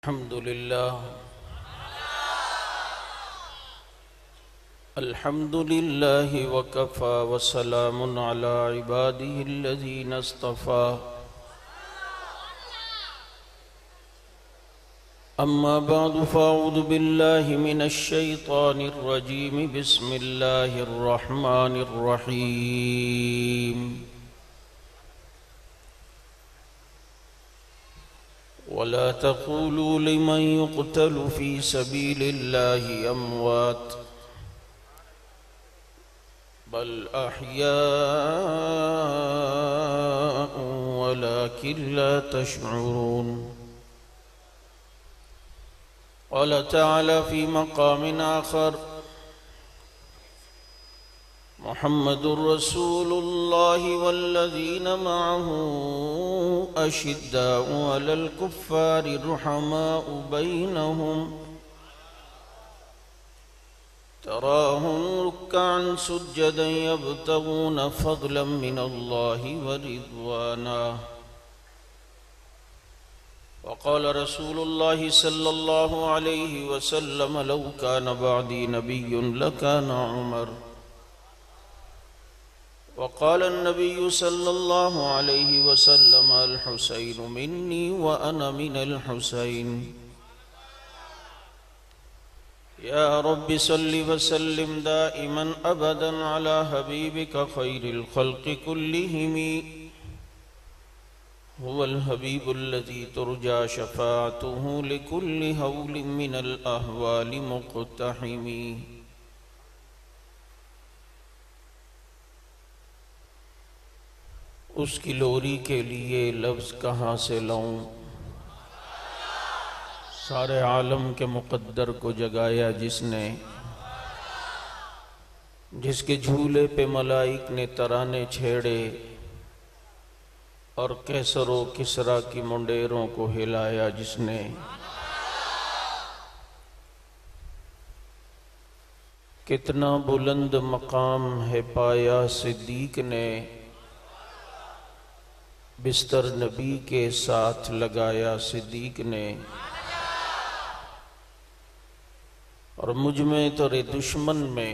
الحمد لله الحمد لله وكفى وسلام على عباده الذين اصطفى أما بعد فأعوذ بالله من الشيطان الرجيم بسم الله الرحمن الرحيم ولا تقولوا لمن يقتل في سبيل الله أموات بل أحياء ولكن لا تشعرون قال تعالى في مقام آخر محمد رسول الله والذين معه أشداء على الكفار رحماء بينهم تراهم ركعا سجدا يبتغون فضلا من الله ورضوانا وقال رسول الله صلى الله عليه وسلم لو كان بعدي نبي لكان عمر وقال النبي صلى الله عليه وسلم الحسين مني وأنا من الحسين يا رب صل وسلم دائما أبدا على حبيبك خير الخلق كلهم هو الحبيب الذي ترجى شفاعته لكل هول من الأهوال مقتحم اس کی لوری کے لیے لفظ کہاں سے لاؤں سارے عالم کے مقدر کو جگایا جس نے جس کے جھولے پہ ملائک نے ترانے چھیڑے اور کیسر و کسرا کی منڈیروں کو ہلایا جس نے کتنا بلند مقام ہے پایا صدیق نے بستر نبی کے ساتھ لگایا صدیق نے اور مجھ میں تیرے دشمن میں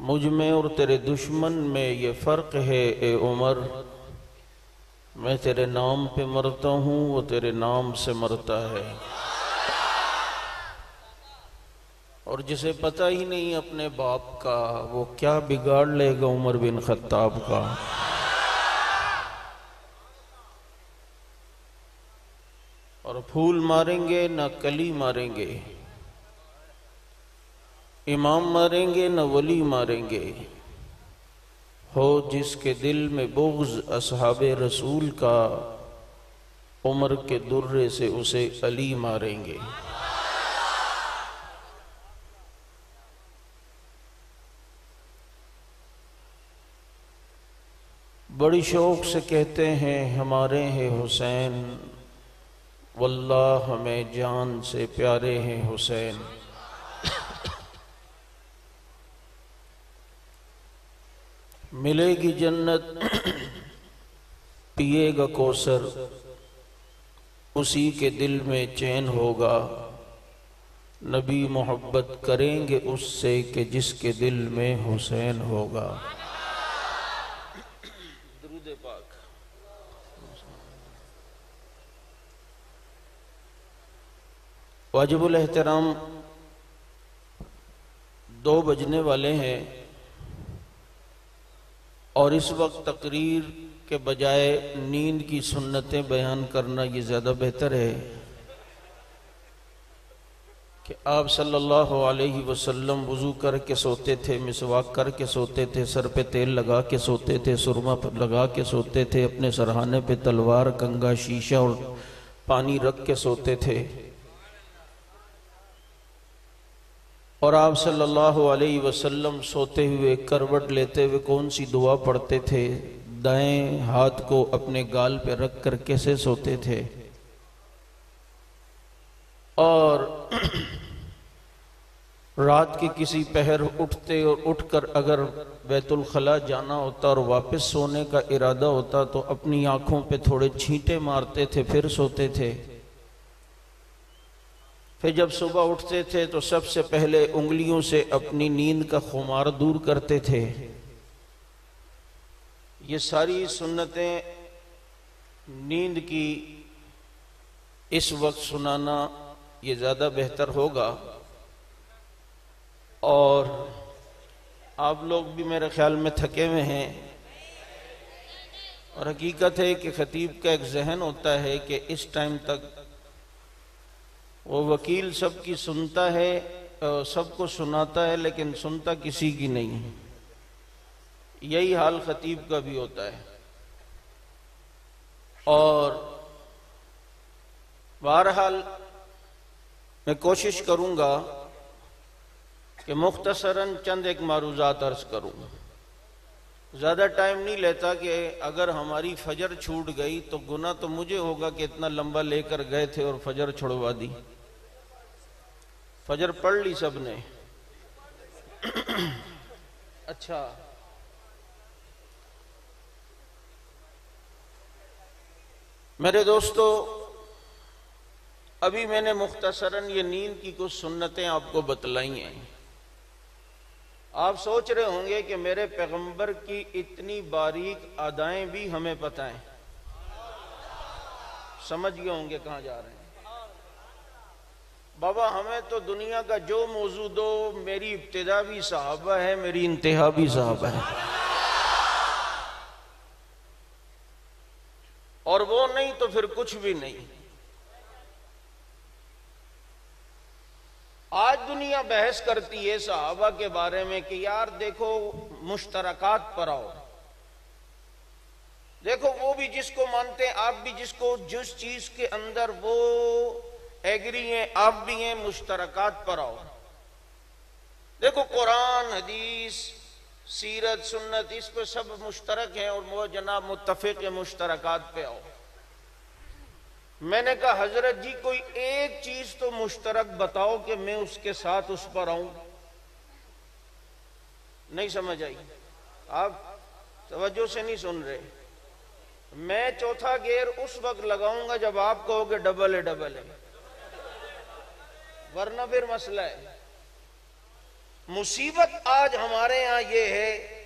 مجھ میں اور تیرے دشمن میں یہ فرق ہے اے عمر میں تیرے نام پہ مرتا ہوں وہ تیرے نام سے مرتا ہے اور جسے پتہ ہی نہیں اپنے باپ کا وہ کیا بگاڑ لے گا عمر بن خطاب کا اور پھول ماریں گے نہ کلی ماریں گے امام ماریں گے نہ ولی ماریں گے ہو جس کے دل میں بغض اصحاب رسول کا عمر کے درے سے اسے علی ماریں گے بڑی شوق سے کہتے ہیں ہمارے ہیں حسین واللہ ہمیں جان سے پیارے ہیں حسین ملے گی جنت پیے گا کوثر اسی کے دل میں چین ہوگا نبی محبت کریں گے اس سے کہ جس کے دل میں حسین ہوگا درود پاک واجب الاحترام 2 بجنے والے ہیں اور اس وقت تقریر کے بجائے نیند کی سنتیں بیان کرنا یہ زیادہ بہتر ہے کہ آپ صلی اللہ علیہ وسلم وضو کر کے سوتے تھے مسواک کر کے سوتے تھے سر پہ تیل لگا کے سوتے تھے سرما لگا کے سوتے تھے اپنے سرہانے پہ تلوار کنگا شیشہ اور پانی رکھ کے سوتے تھے اور آپ صلی اللہ علیہ وسلم سوتے ہوئے کروٹ لیتے ہوئے کون سی دعا پڑھتے تھے دائیں ہاتھ کو اپنے گال پہ رکھ کر کیسے سوتے تھے اور رات کی کسی پہر اٹھتے اور اٹھ کر اگر بیت الخلا جانا ہوتا اور واپس سونے کا ارادہ ہوتا تو اپنی آنکھوں پہ تھوڑے چھینٹے مارتے تھے پھر سوتے تھے پھر جب صبح اٹھتے تھے تو سب سے پہلے انگلیوں سے اپنی نیند کا خمار دور کرتے تھے۔ یہ ساری سنتیں نیند کی اس وقت سنانا یہ زیادہ بہتر ہوگا، اور آپ لوگ بھی میرے خیال میں تھکے ہوئے ہیں، اور حقیقت ہے کہ خطیب کا ایک ذہن ہوتا ہے کہ اس ٹائم تک وہ وکیل سب کی سنتا ہے، سب کو سناتا ہے، لیکن سنتا کسی کی نہیں۔ یہی حال خطیب کا بھی ہوتا ہے، اور بہرحال میں کوشش کروں گا کہ مختصراً چند ایک معروضات عرض کروں۔ زیادہ ٹائم نہیں لیتا کہ اگر ہماری فجر چھوٹ گئی تو گناہ تو مجھے ہوگا کہ اتنا لمبا لے کر گئے تھے اور فجر چھڑوا دی۔ فجر پڑھ لی سب نے؟ اچھا، میرے دوستو، ابھی میں نے مختصراً یہ نیند کی کچھ سنتیں آپ کو بتلائی ہیں۔ آپ سوچ رہے ہوں گے کہ میرے پیغمبر کی اتنی باریک ادائیں بھی ہمیں پتہ ہیں۔ سمجھ گئے ہوں گے کہاں جا رہے ہیں۔ بابا ہمیں تو دنیا کا جو موضوع دو، میری ابتدا بھی صحابہ ہے، میری انتہا بھی صحابہ ہے، اور وہ نہیں تو پھر کچھ بھی نہیں۔ آج دنیا بحث کرتی ہے صحابہ کے بارے میں کہ یار دیکھو مشترکات پر آؤ، دیکھو وہ بھی جس کو مانتے ہیں، آپ بھی جس چیز کے اندر وہ ایگری ہیں آپ بھی ہیں، مشترکات پر آؤ۔ دیکھو قرآن، حدیث، سیرت، سنت، اس پہ سب مشترک ہیں، اور وہ جناب متفق مشترکات پہ آؤ۔ میں نے کہا حضرت جی کوئی ایک چیز تو مشترک بتاؤ کہ میں اس کے ساتھ اس پر آؤں۔ نہیں سمجھ آئی؟ آپ توجہ سے نہیں سن رہے۔ میں چوتھا گیئر اس وقت لگاؤں گا جب آپ کہو کہ ڈبل ہے ڈبل ہے، ورنہ پھر مسئلہ ہے۔ مصیبت آج ہمارے ہاں یہ ہے،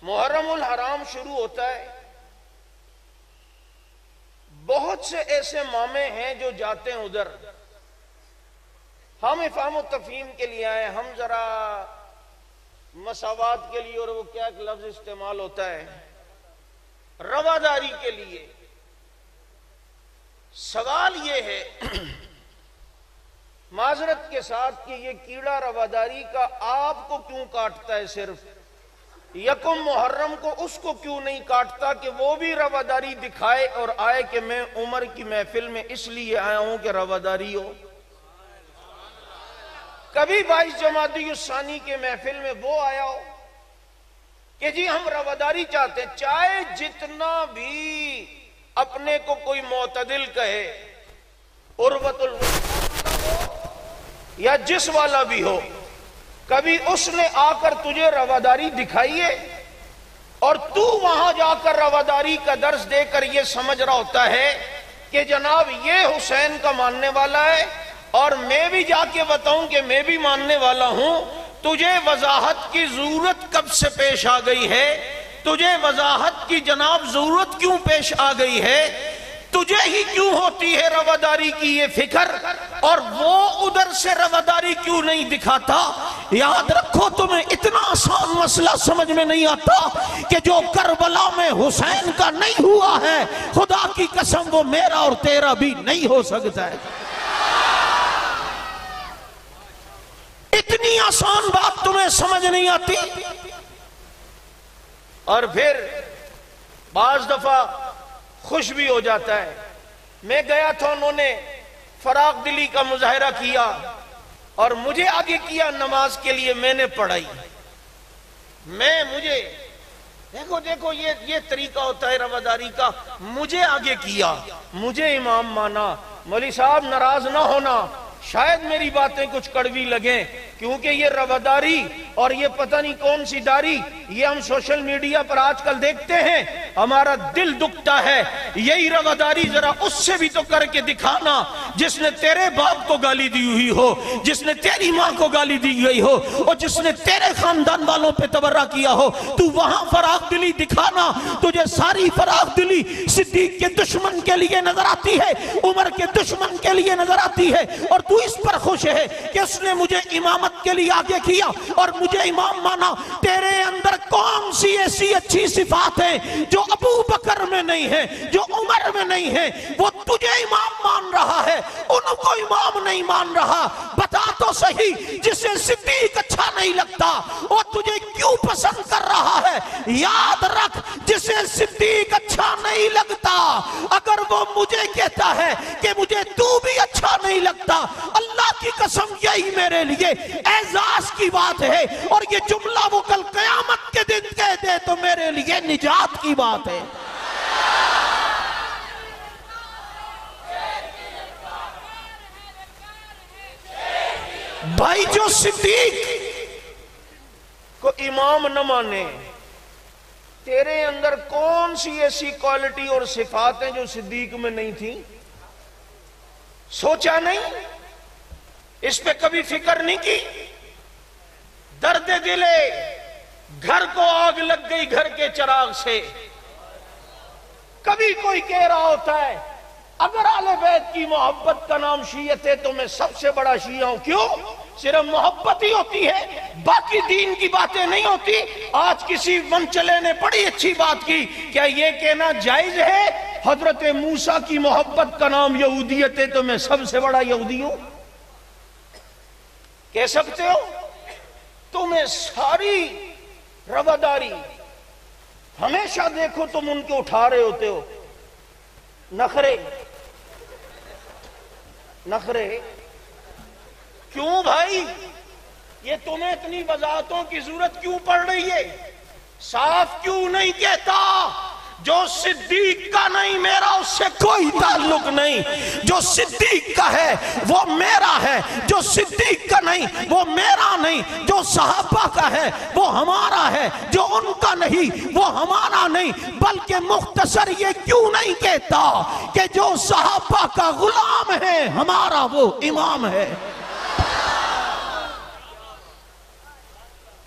محرم الحرام شروع ہوتا ہے، بہت سے ایسے مامے ہیں جو جاتے ہیں ادھر۔ ہم افہام و تفہیم کے لیے آئے، ہم ذرا مساوات کے لیے، اور وہ کیا ایک لفظ استعمال ہوتا ہے، رواداری کے لیے۔ سوال یہ ہے معذرت کے ساتھ کہ یہ کیڑا رواداری کا آپ کو کیوں کاٹتا ہے؟ صرف یکم محرم کو اس کو کیوں نہیں کاٹتا کہ وہ بھی رواداری دکھائے اور آئے کہ میں عمر کی محفل میں اس لیے آیا ہوں کہ رواداری ہو؟ کبھی 22 جمادی الثانی کے محفل میں وہ آیا ہو کہ جی ہم رواداری چاہتے ہیں، چاہے جتنا بھی اپنے کو کوئی معتدل کہے، عروۃ الوثقی ہو یا جس والا بھی ہو، کبھی اس نے آ کر تجھے رواداری دکھائی ہے؟ اور تو وہاں جا کر رواداری کا درس دے کر یہ سمجھ رہا ہوتا ہے کہ جناب یہ حسین کا ماننے والا ہے اور میں بھی جا کے بتاؤں کہ میں بھی ماننے والا ہوں۔ تجھے وضاحت کی ضرورت کب سے پیش آ گئی ہے؟ تجھے وضاحت کی جناب ضرورت کیوں پیش آ گئی ہے؟ تجھے ہی کیوں ہوتی ہے رواداری کی یہ فکر، اور وہ ادھر سے رواداری کیوں نہیں دکھاتا؟ یاد رکھو تمہیں اتنا آسان مسئلہ سمجھ میں نہیں آتا کہ جو کربلا میں حسین کا نہیں ہوا ہے، خدا کی قسم وہ میرا اور تیرا بھی نہیں ہو سکتا ہے۔ اتنی آسان بات تمہیں سمجھ نہیں آتی۔ اور پھر بعض دفعہ خوش بھی ہو جاتا ہے۔ میں گیا تھا، انہوں نے فراغ دلی کا مظاہرہ کیا اور مجھے آگے کیا نماز کے لیے، میں نے پڑھائی۔ مجھے دیکھو یہ طریقہ ہوتا ہے رواداری کا، مجھے آگے کیا، مجھے امام مانا۔ مولوی صاحب ناراض نہ ہونا، شاید میری باتیں کچھ کڑوی لگیں، کیونکہ یہ رواداری اور یہ پتہ نہیں کون سی داڑھی، یہ ہم سوشل میڈیا پر آج کل دیکھتے ہیں، ہمارا دل دکھتا ہے۔ یہی رواداری ذرا اس سے بھی تو کر کے دکھانا جس نے تیرے باپ کو گالی دی ہوئی ہو، جس نے تیری ماں کو گالی دی ہوئی ہو، اور جس نے تیرے خاندان والوں پہ تبرہ کیا ہو، تو وہاں فراخ دلی دکھانا۔ تجھے ساری فراخ دلی صدیق کے دشمن کے لیے نظر آتی ہے، عمر کے دشمن کے لیے نظر آتی ہے، اور تو اس پر خوش ہے کہ اس نے مجھے امامت کے لیے آگے کیا اور مجھے امام مانا۔ تیرے اندر کون سی ایسی اچھی صفات ہیں جو ابو بکر میں نہیں ہے، جو عمر میں نہیں ہے؟ وہ تجھے امام مان رہا ہے، ان کو امام نہیں مان رہا۔ بتا تو صحیح، جسے صدیق اچھا نہیں لگتا وہ تجھے کیوں پسند کر رہا ہے؟ یاد رکھ، جسے صدیق اچھا نہیں لگتا اگر وہ مجھے کہتا ہے کہ مجھے تو بھی اچھا نہیں لگتا، اللہ کی قسم یہی میرے لیے اعزاز کی بات ہے، اور یہ جملہ وہ کل قیامت کے دن کہہ دے تو میرے لیے نجات کی بات ہے۔ بھائی جو صدیق کو امام نہ مانے، تیرے اندر کون سی ایسی کوالٹی اور صفات ہیں جو صدیق میں نہیں تھی؟ سوچا نہیں؟ اس پہ کبھی فکر نہیں کی؟ درد دلے، گھر کو آگ لگ گئی گھر کے چراغ سے، کبھی کوئی کہہ رہا ہوتا ہے اگر اہل بیت کی محبت کا نام شیعت ہے تو میں سب سے بڑا شیعہ ہوں۔ کیوں؟ صرف محبت ہی ہوتی ہے، باقی دین کی باتیں نہیں ہوتی۔ آج کسی منچلے نے بڑی اچھی بات کی، کیا یہ کہنا جائز ہے حضرت موسیٰ کی محبت کا نام یہودیت ہے تو میں سب سے بڑا یہودی ہوں؟ کہہ سکتے ہو؟ تمہیں ساری رواداری ہمیشہ دیکھو تم ان کو اٹھا رہے ہوتے ہو، نخرے نخرے۔ کیوں بھائی؟ یہ تمہیں اتنی وضاحتوں کی ضرورت کیوں پڑ رہی ہے؟ صاف کیوں نہیں کہتا جو صدیق کا نہیں میرا اس سے کوئی تعلق نہیں، جو صدیق کا ہے وہ میرا ہے، جو صدیق کا نہیں وہ میرا نہیں، جو صحابہ کا ہے وہ ہمارا ہے، جو ان کا نہیں وہ ہمارا نہیں۔ بلکہ مختصر یہ کیوں نہیں کہتا کہ جو صحابہ کا غلام ہے ہمارا وہ امام ہے؟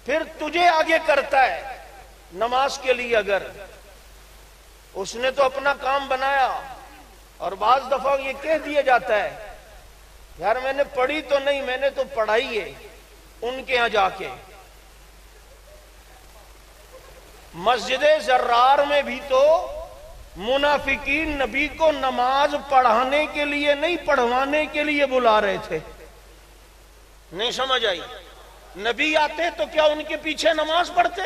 پھر تجھے آگے کرتا ہے نماز کے لیے، اگر اس نے تو اپنا کام بنایا، اور بعض دفعہ یہ کہہ دیا جاتا ہے یار میں نے پڑھی تو نہیں، میں نے تو پڑھائی ہے ان کے ہاں جا کے۔ مسجد زرار میں بھی تو منافقین نبی کو نماز پڑھانے کے لیے نہیں پڑھوانے کے لیے بلا رہے تھے۔ نہیں سمجھ آئی؟ نبی آتے تو کیا ان کے پیچھے نماز پڑھتے؟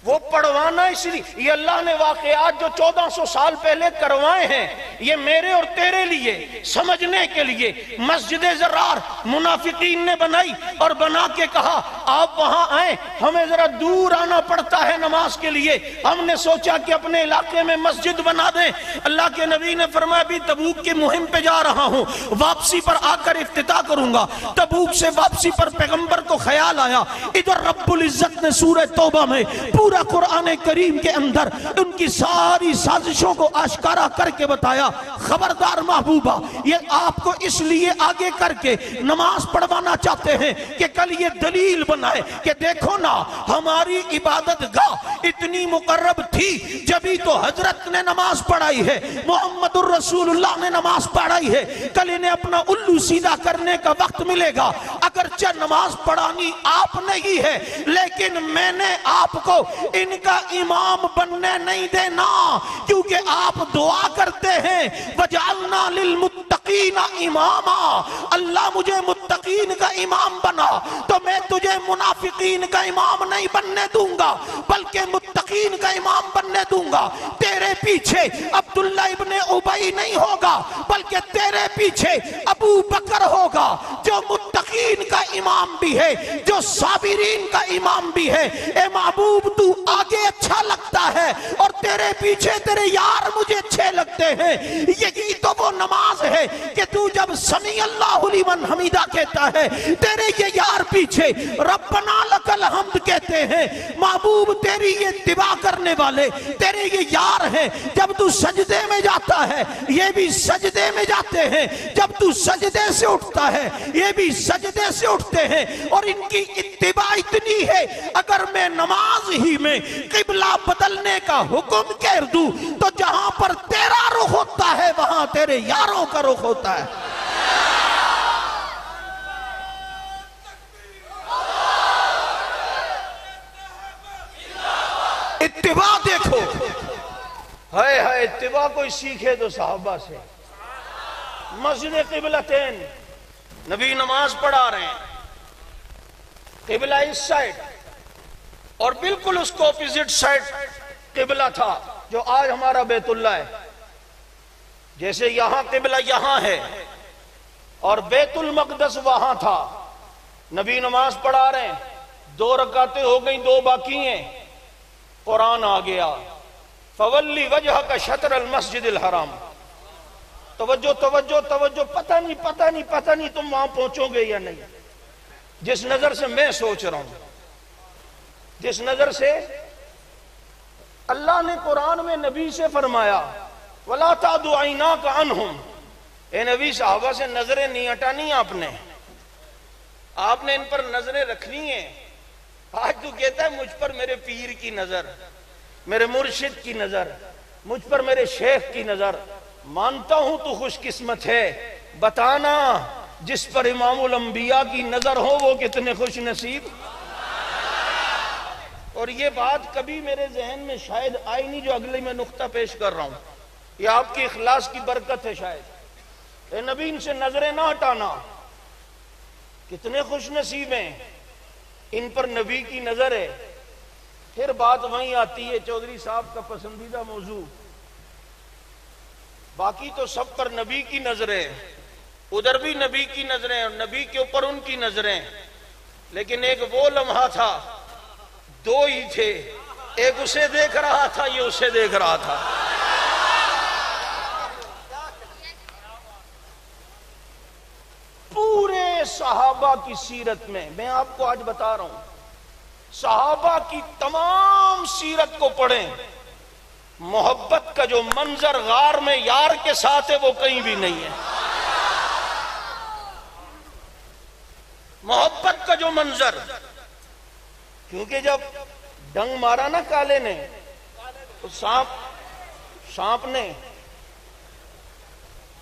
وہ پڑھوانا اس لیے، یہ اللہ نے واقعات جو 1400 سال پہلے کروائے ہیں یہ میرے اور تیرے لیے سمجھنے کے لیے۔ مسجد زرار منافقین نے بنائی اور بنا کے کہا آپ وہاں آئیں، ہمیں ذرا دور آنا پڑتا ہے نماز کے لیے، ہم نے سوچا کہ اپنے علاقے میں مسجد بنا دیں۔ اللہ کے نبی نے فرمایا ابھی تبوک کی مہم پہ جا رہا ہوں، واپسی پر آ کر افتتاح کروں گا۔ تبوک سے واپسی پر پیغمبر کو خیال آیا، ادھر رب العزت نے سورہ توبہ میں پورا قرآن کریم کے اندر ان کی ساری سازشوں کو آشکارا کر کے بتایا خبردار محبوبہ، یہ آپ کو اس لیے آگے کر کے نماز پڑھوانا چاہتے ہیں کہ کل یہ دلیل بنائے کہ دیکھو نا ہماری عبادت گاہ اتنی مقرب تھی جبھی تو حضرت نے نماز پڑھائی ہے، محمد الرسول اللہ نے نماز پڑھائی ہے، کل انہیں اپنا الو سیدھا کرنے کا وقت ملے گا۔ اگرچہ نماز پڑھانی آپ نہیں ہے لیکن میں نے آپ کو ان کا امام بننے نہیں دینا، کیونکہ آپ دعا کرتے ہیں وَجَعَلْنَا لِلْمُتَّقِينَ إِمَامًا، اللہ مجھے متقین کا امام بنا، تو میں تجھے منافقین کا امام نہیں بننے دوں گا بلکہ متقین کا امام بننے دوں گا۔ تیرے پیچھے عبداللہ ابن ابی نہیں ہوگا بلکہ تیرے پیچھے ابو بکر ہوگا جو متقین کا امام بھی ہے، جو صابرین کا امام بھی ہے۔ اے محبوب تو آگے اچھا لگتا ہے اور تیرے پیچھے تیرے یار مجھے اچھے لگتے ہیں۔ یہی تو وہ نماز ہے کہ تو جب سمیع اللہ لمن حمیدہ کہتا ہے تیرے یہ یار پیچھے ربنا لک الحمد کہتے ہیں۔ محبوب تیری یہ اتباع کرنے والے تیرے یہ یار ہیں۔ جب تو سجدے میں جاتا ہے یہ بھی سجدے میں جاتے ہیں، جب تو سجدے سے اٹھتا ہے یہ بھی سجدے سے اٹھتے ہیں، اور ان کی اتباع اتنی ہے اگر میں نماز ہی میں قبلہ بدلنے کا حکم کہہ دوں تو جہاں پر تیرا رخ ہوتا ہے وہاں تیرے یاروں کا رخ ہوتا ہے۔ اتباع دیکھو، ہائے ہائے اتباع کوئی سیکھے تو صحابہ سے۔ مسجد قبلتین، نبی نماز پڑھا رہے ہیں، قبلہ اس سائڈ اور بالکل اس کو اپوزٹ سائڈ قبلہ تھا جو آج ہمارا بیت اللہ ہے۔ جیسے یہاں قبلہ یہاں ہے اور بیت المقدس وہاں تھا۔ نبی نماز پڑھا رہے ہیں، 2 رکعتیں ہو گئیں، 2 باقی ہیں، قرآن آ گیا فولی وجہک شطر المسجد الحرام۔ توجہ توجہ توجہ، پتہ نہیں تم وہاں پہنچو گے یا نہیں۔ جس نظر سے میں سوچ رہا ہوں، جس نظر سے اللہ نے قرآن میں نبی سے فرمایا وَلَا تَعْدُ عَيْنَاكَ عَنْهُمْ، اے نبی صحابہ سے نظریں نہیں ہٹانی آپ نے ان پر نظریں رکھنی ہیں۔ آج تو کہتا ہے مجھ پر میرے پیر کی نظر، میرے مرشد کی نظر، مجھ پر میرے شیخ کی نظر۔ مانتا ہوں تو خوش قسمت ہے، بتانا جس پر امام الانبیاء کی نظر ہو وہ کتنے خوش نصیب۔ اور یہ بات کبھی میرے ذہن میں شاید آئی نہیں جو اگلے میں نقطہ پیش کر رہا ہوں، یہ آپ کی اخلاص کی برکت ہے شاید۔ اے نبی ان سے نظریں نہ ہٹانا، کتنے خوش نصیب ہیں، ان پر نبی کی نظر ہے۔ پھر بات وہیں آتی ہے چودھری صاحب کا پسندیدہ موضوع، باقی تو سب پر نبی کی نظریں، ادھر بھی نبی کی نظریں اور نبی کے اوپر ان کی نظریں، لیکن ایک وہ لمحہ تھا، 2 ہی تھے، ایک اسے دیکھ رہا تھا، یہ اسے دیکھ رہا تھا۔ پورے صحابہ کی سیرت میں میں آپ کو آج بتا رہا ہوں، صحابہ کی تمام سیرت کو پڑھیں، محبت کا جو منظر غار میں یار کے ساتھ ہے وہ کہیں بھی نہیں ہے۔ محبت کا جو منظر، کیونکہ جب ڈنگ مارا نا کالے نے تو سانپ نے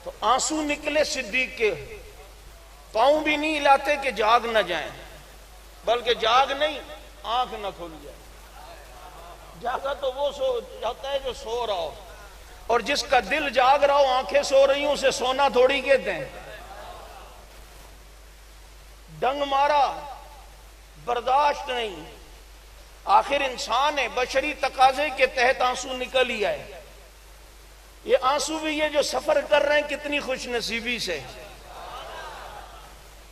تو آنسو نکلے صدیق کے، پاؤں بھی نہیں ہلاتے کہ جاگ نہ جائیں، بلکہ جاگ نہیں آنکھ نہ کھل جائے۔ جاگا تو وہ سو جاتا ہے جو سو رہا ہو، اور جس کا دل جاگ رہا ہو آنکھیں سو رہی ہوں اسے سونا تھوڑی کہتے ہیں۔ ڈنگ مارا، برداشت نہیں، آخر انسان ہے، بشری تقاضے کے تحت آنسو نکل ہی آئے۔ یہ آنسو بھی یہ جو سفر کر رہے ہیں کتنی خوش نصیبی سے۔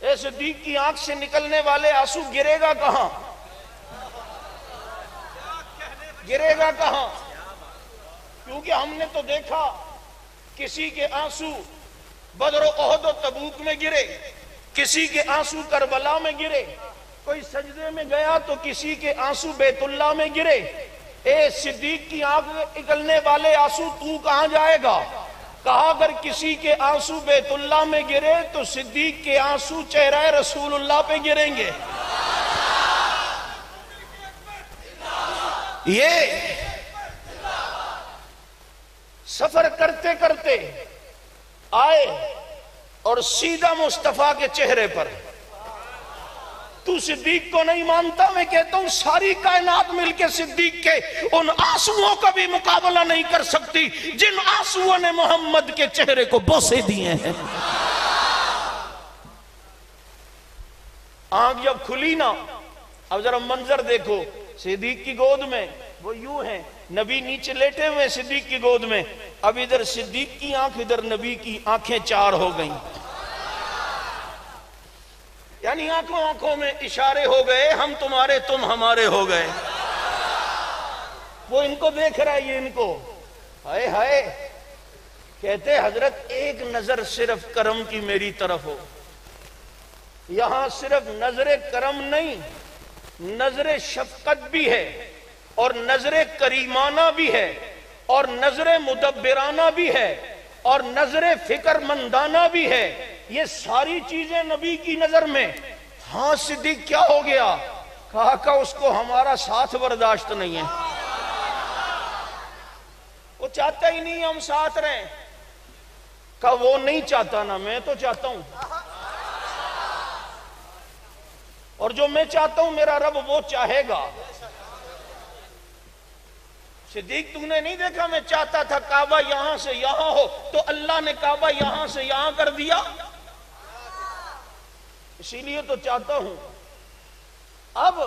اے صدیق کی آنکھ سے نکلنے والے آنسو گرے گا کہاں؟ گرے گا کہاں؟ کیونکہ ہم نے تو دیکھا کسی کے آنسو بدر و احد و تبوک میں گرے، کسی کے آنسو کربلا میں گرے، کوئی سجدے میں گیا تو کسی کے آنسو بیت اللہ میں گرے۔ اے صدیق کی آنکھ نکلنے والے آنسو تو کہاں جائے گا؟ کہا اگر کسی کے آنسو بیت اللہ میں گرے تو صدیق کے آنسو چہرہ رسول اللہ پہ گریں گے۔ یہ سفر کرتے کرتے آئے اور سیدھا مصطفیٰ کے چہرے پر۔ تو صدیق کو نہیں مانتا، میں کہتا ہوں ساری کائنات مل کے صدیق کے ان آنسوؤں کا بھی مقابلہ نہیں کر سکتی جن آنسوؤں نے محمد کے چہرے کو بوسے دیے ہیں۔ آنکھ جب کھلی نا، اب ذرا منظر دیکھو، صدیق کی گود میں وہ یوں ہیں، نبی نیچے لیٹے ہوئے صدیق کی گود میں، اب ادھر صدیق کی آنکھ ادھر نبی کی آنکھیں 4 ہو گئیں۔ یعنی آنکھوں آنکھوں میں اشارے ہو گئے، ہم تمہارے تم ہمارے ہو گئے. وہ ان کو دیکھ رہا ہے، یہ ان کو، ہائے ہائے. کہتے حضرت ایک نظر صرف کرم کی میری طرف ہو. یہاں صرف نظر کرم نہیں، نظر شفقت بھی ہے، اور نظر کریمانہ بھی ہے، اور نظر مدبرانہ بھی ہے، اور نظر فکر مندانہ بھی ہے. یہ ساری چیزیں نبی کی نظر میں. ہاں صدیق کیا ہو گیا؟ کہا کہ اس کو ہمارا ساتھ برداشت نہیں ہے، وہ چاہتا ہی نہیں ہم ساتھ رہیں. کہا وہ نہیں چاہتا نا، میں تو چاہتا ہوں، اور جو میں چاہتا ہوں میرا رب وہ چاہے گا. صدیق تم نے نہیں دیکھا میں چاہتا تھا کعبہ یہاں سے یہاں ہو، تو اللہ نے کعبہ یہاں سے یہاں کر دیا، اسی لیے تو چاہتا ہوں. اب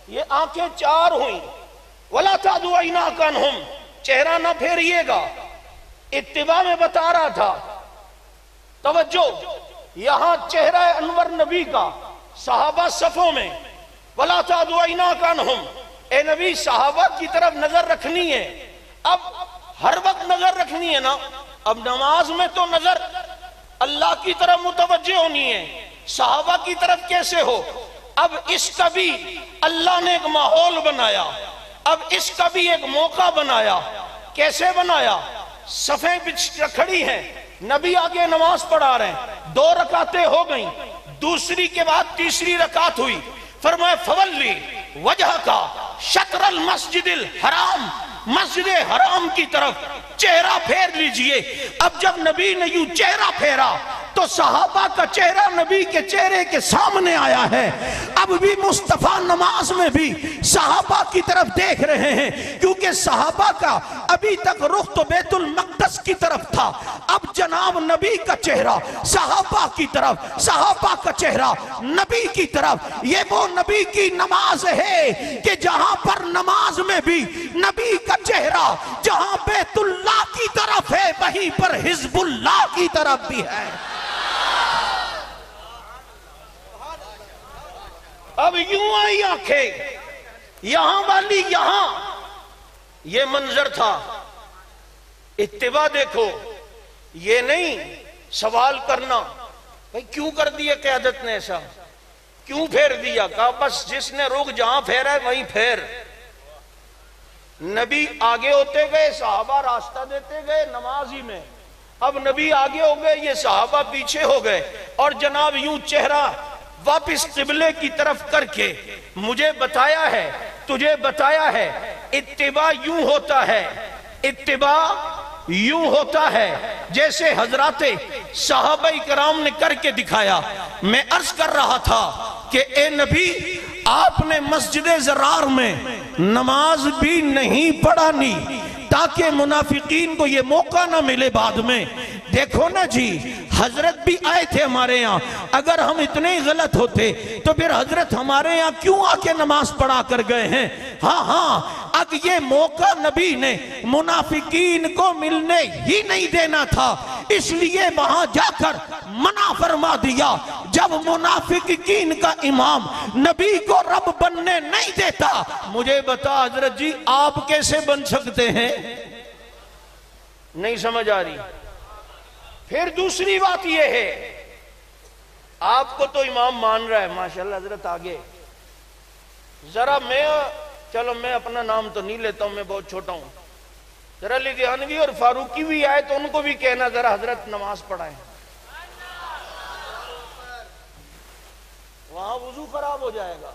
یہ آنکھیں چار ہوئیں. وَلَا تَعْدُوا عَيْنَاكَ عَنْهُمْ، چہرہ نہ پھیریے گا. اتباع میں بتا رہا تھا. توجہ، یہاں چہرہ انور نبی کا، صحابہ صفوں میں. وَلَا تَعْدُوا عَيْنَاكَ عَنْهُمْ، اے نبی صحابہ کی طرف نظر رکھنی ہے. اب ہر وقت نظر رکھنی ہے نا. اب نماز میں تو نظر اللہ کی طرف متوجہ ہونی ہے، صحابہ کی طرف کیسے ہو؟ اب اس کا بھی اللہ نے ایک ماحول بنایا، اب اس کا بھی ایک موقع بنایا. کیسے بنایا؟ صفیں کھڑی ہیں، نبی آگے نماز پڑھا رہے ہیں، 2 رکعتیں ہو گئیں، دوسری کے بعد تیسری رکعت ہوئی. فرمایا فولی وجہ کا شطر المسجد الحرام، مسجد حرام کی طرف چہرہ پھیر لیجئے. اب جب نبی نے یوں چہرہ پھیرا تو صحابہ کا چہرہ نبی کے چہرے کے سامنے آیا ہے. اب بھی مصطفیٰ نماز میں بھی صحابہ کی طرف دیکھ رہے ہیں، کیونکہ صحابہ کا ابھی تک رخ تو بیت المقدس کی طرف تھا. اب جناب نبی کا چہرہ صحابہ کی طرف، صحابہ کا چہرہ نبی کی طرف. یہ وہ نبی کی نماز ہے کہ جہاں پر نماز میں بھی نبی کا چہرہ جہاں بیت اللہ کی طرف ہے وہیں پر حزب اللہ کی طرف بھی ہے. اب یوں آئی آنکھیں، یہاں والی یہاں. یہ منظر تھا. اتباع دیکھو، یہ نہیں سوال کرنا بھئی کیوں کر دیا قیادت نے ایسا، کیوں پھیر دیا؟ کہا بس جس نے رخ جہاں پھیرا ہے وہیں پھیر. نبی آگے ہوتے گئے، صحابہ راستہ دیتے گئے نماز ہی میں. اب نبی آگے ہو گئے، یہ صحابہ پیچھے ہو گئے، اور جناب یوں چہرہ واپس قبلے کی طرف کر کے مجھے بتایا ہے، تجھے بتایا ہے اتباع یوں ہوتا ہے. اتباع یوں ہوتا ہے جیسے حضرات صحابہ کرام نے کر کے دکھایا. میں عرض کر رہا تھا کہ اے نبی آپ نے مسجد زرار میں نماز بھی نہیں پڑھانی تاکہ منافقین کو یہ موقع نہ ملے بعد میں. دیکھو نا جی، حضرت بھی آئے تھے ہمارے یہاں. اگر ہم اتنے ہی غلط ہوتے تو پھر حضرت ہمارے یہاں کیوں آ کے نماز پڑھا کر گئے ہیں؟ ہاں اب یہ موقع نبی نے منافقین کو ملنے ہی نہیں دینا تھا، اس لیے وہاں جا کر منع فرما دیا. جب منافقین کا امام نبی کو رب بننے نہیں دیتا، مجھے بتا حضرت جی آپ کیسے بن سکتے ہیں؟ نہیں سمجھ آ رہی. پھر دوسری بات یہ ہے، آپ کو تو امام مان رہا ہے ماشاءاللہ حضرت آگے. ذرا میں اپنا نام تو نہیں لیتا ہوں، میں بہت چھوٹا ہوں. ذرا لدھیانوی اور فاروقی بھی آئے تو ان کو بھی کہنا ذرا حضرت نماز پڑھائیں. وہاں وضو خراب ہو جائے گا،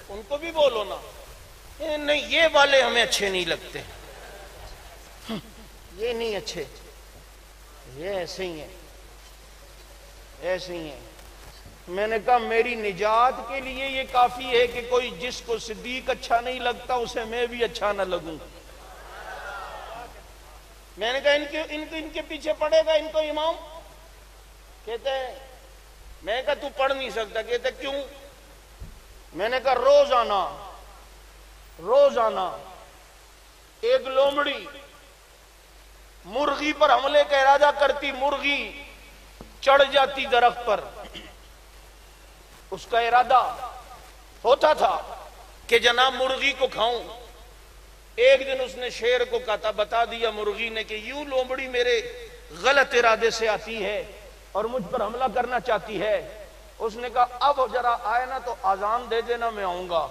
ان کو بھی بولو نا. نہیں یہ والے ہمیں اچھے نہیں لگتے، یہ نہیں اچھے، یہ ایسے ہی ہیں، ایسے ہی ہیں. میں نے کہا میری نجات کے لیے یہ کافی ہے کہ کوئی جس کو صدیق اچھا نہیں لگتا اسے میں بھی اچھا نہ لگوں. میں نے کہا ان کے پیچھے پڑے گا ان کو امام؟ کہتے ہیں. میں نے کہا تو پڑھ نہیں سکتا. کہتے کیوں؟ میں نے کہا روزانہ ایک لومڑی مرغی پر حملے کا ارادہ کرتی، مرغی چڑھ جاتی درخت پر، اس کا ارادہ ہوتا تھا کہ جناب مرغی کو کھاؤں. ایک دن اس نے شیر کو کہا، بتا دیا مرغی نے کہ یوں لومڑی میرے غلط ارادے سے آتی ہے اور مجھ پر حملہ کرنا چاہتی ہے. اس نے کہا اب ذرا آئے نا تو آزان دے دینا، میں آؤں گا.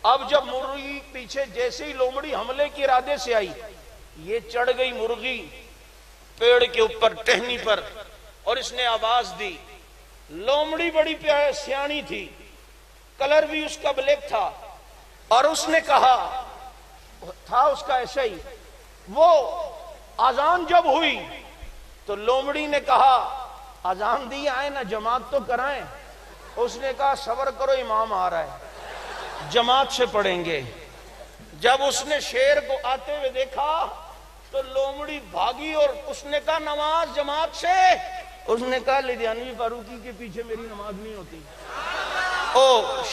اب جب مرغی پیچھے جیسے ہی لومڑی حملے کے ارادے سے آئی، یہ چڑھ گئی مرغی پیڑ کے اوپر ٹہنی پر، اور اس نے آواز دی. لومڑی بڑی پیاری سیانی تھی، کلر بھی اس کا بلیک تھا، اور اس نے کہا تھا اس کا ایسا ہی. وہ آزان جب ہوئی تو لومڑی نے کہا آزان دی آئے نا جماعت تو کرائیں. اس نے کہا صبر کرو امام آ رہا ہے، جماعت سے پڑھیں گے. جب اس نے شیر کو آتے ہوئے دیکھا تو لومڑی بھاگی، اور اس نے کہا نماز جماعت سے. اس نے کہا لدھیانوی فاروقی کے پیچھے میری نماز نہیں ہوتی،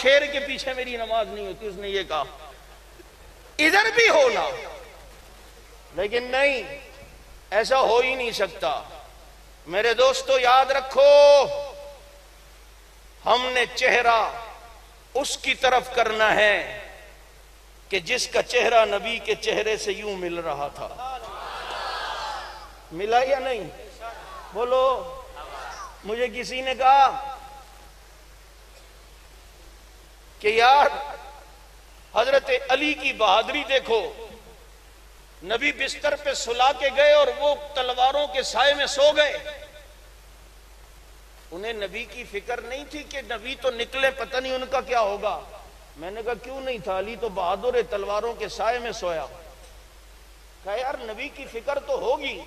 شیر کے پیچھے میری نماز نہیں ہوتی. اس نے یہ کہا ادھر بھی ہونا، لیکن نہیں، ایسا ہو ہی نہیں سکتا. میرے دوستو یاد رکھو، ہم نے چہرہ اس کی طرف کرنا ہے کہ جس کا چہرہ نبی کے چہرے سے یوں مل رہا تھا. ملا یا نہیں؟ بولو. مجھے کسی نے کہا کہ یار حضرت علی کی بہادری دیکھو، نبی بستر پہ سلا کے گئے اور وہ تلواروں کے سائے میں سو گئے. انہیں نبی کی فکر نہیں تھی کہ نبی تو نکلے پتہ نہیں ان کا کیا ہوگا. میں نے کہا کیوں نہیں تھا؟ علی تو بہادر ہے، تلواروں کے سائے میں سویا. کہا یار نبی کی فکر تو ہوگی